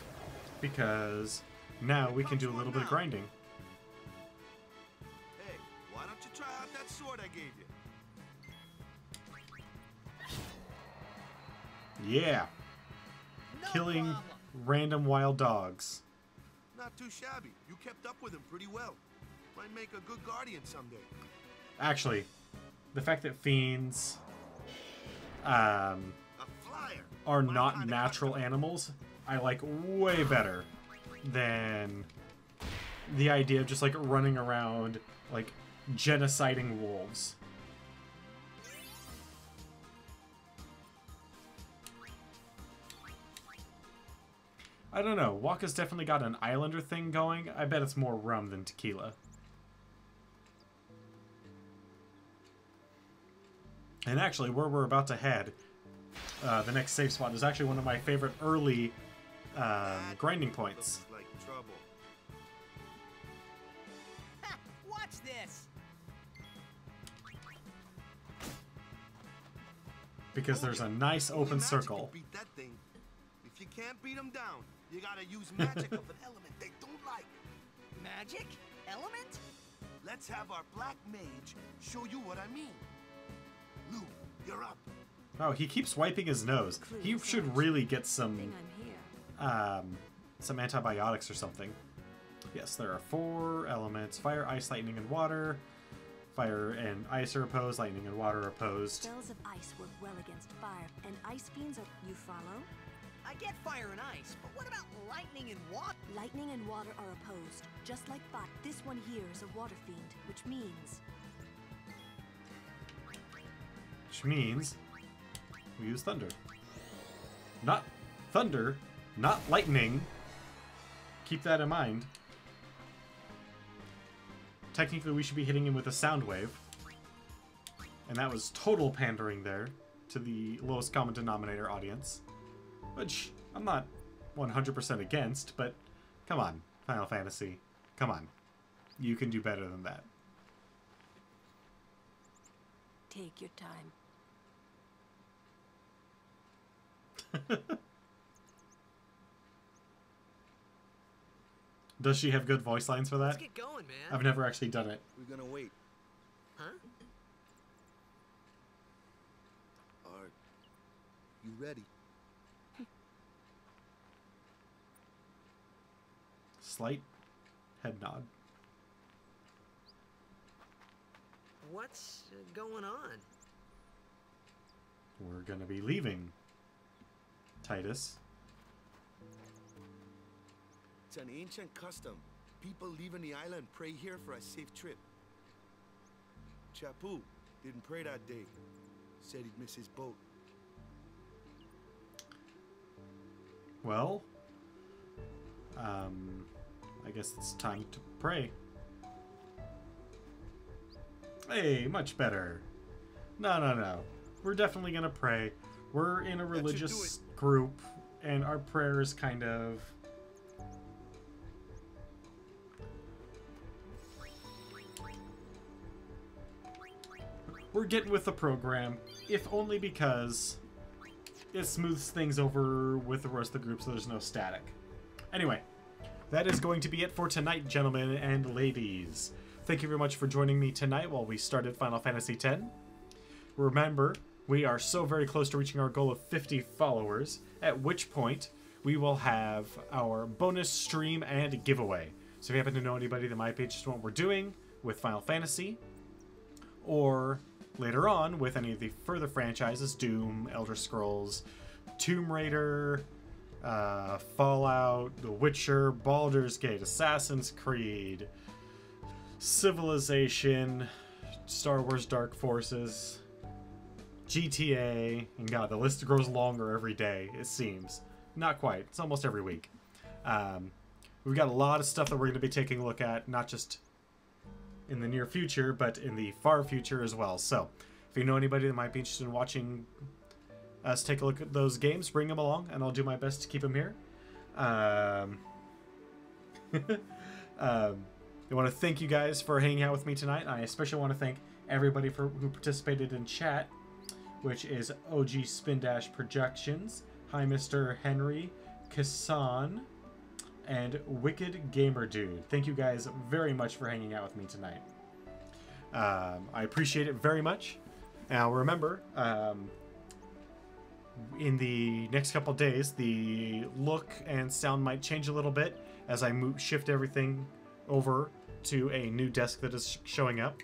Because now we can do a little bit of grinding. Hey, why don't you try out that sword I gave you? Yeah. No Killing problem. random wild dogs. Not too shabby. You kept up with him pretty well. Might make a good guardian someday. Actually, the fact that fiends A flyer. are My not kinda natural custom. animals, I like way better than the idea of just like running around like genociding wolves. I don't know. Waka's definitely got an islander thing going. I bet it's more rum than tequila. And actually, where we're about to head, the next safe spot is actually one of my favorite early grinding points. Like trouble. Watch this. Because there's a nice Only open magic circle. can beat that thing. If you can't beat them down, you gotta use magic of an element they don't like. Magic? Element? Let's have our black mage show you what I mean. Lou, you're up. Oh, he keeps wiping his nose. He should really get some antibiotics or something. Yes, there are 4 elements: fire, ice, lightning, and water. Fire and ice are opposed, lightning and water are opposed. Spells of ice work well against fire, and ice fiends are... You follow? I get fire and ice, but what about lightning and water? Lightning and water are opposed, just like fire. This one here is a water fiend, which means we use thunder. Not thunder, not lightning. Keep that in mind. Technically, we should be hitting him with a sound wave. And that was total pandering there to the lowest common denominator audience. Which I'm not 100% against, but come on, Final Fantasy. Come on. You can do better than that. take your time. Does she have good voice lines for that? Let's get going, man. I've never actually done it. We're gonna wait. Huh? Are you ready? Slight head nod. What's going on? We're gonna be leaving, Titus. It's an ancient custom. People leaving the island pray here for a safe trip. Chapu didn't pray that day. Said he'd miss his boat. Well, I guess it's time to pray. Hey, much better. No. We're definitely gonna pray. We're in a religious group, and our prayers kind of... We're getting with the program, if only because it smooths things over with the rest of the group so there's no static. Anyway, that is going to be it for tonight, gentlemen and ladies. Thank you very much for joining me tonight while we started Final Fantasy X. Remember, we are so very close to reaching our goal of 50 followers, at which point we will have our bonus stream and giveaway. So if you happen to know anybody that might be interested in what we're doing with Final Fantasy, or later on with any of the further franchises, Doom, Elder Scrolls, Tomb Raider, Fallout, The Witcher, Baldur's Gate, Assassin's Creed, Civilization, Star Wars Dark Forces, GTA, and God, the list grows longer every day, it seems. Not quite. It's almost every week. We've got a lot of stuff that we're going to be taking a look at, not just in the near future, but in the far future as well. So, if you know anybody that might be interested in watching us take a look at those games, bring them along, and I'll do my best to keep them here. I want to thank you guys for hanging out with me tonight. I especially want to thank everybody who participated in chat, which is OG Spin Dash Projections, Hi Mr. Henry, Kassan, and Wicked Gamer Dude. Thank you guys very much for hanging out with me tonight. I appreciate it very much. Now remember, in the next couple days, the look and sound might change a little bit as I shift everything over to a new desk that is showing up.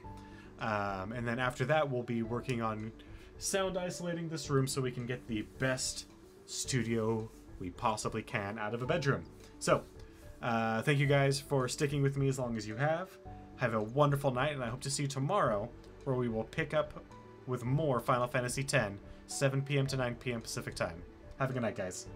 And then after that, we'll be working on sound isolating this room so we can get the best studio we possibly can out of a bedroom. So, thank you guys for sticking with me as long as you have. Have a wonderful night, and I hope to see you tomorrow, where we will pick up with more Final Fantasy X, 7 p.m. to 9 p.m. Pacific time. Have a good night, guys.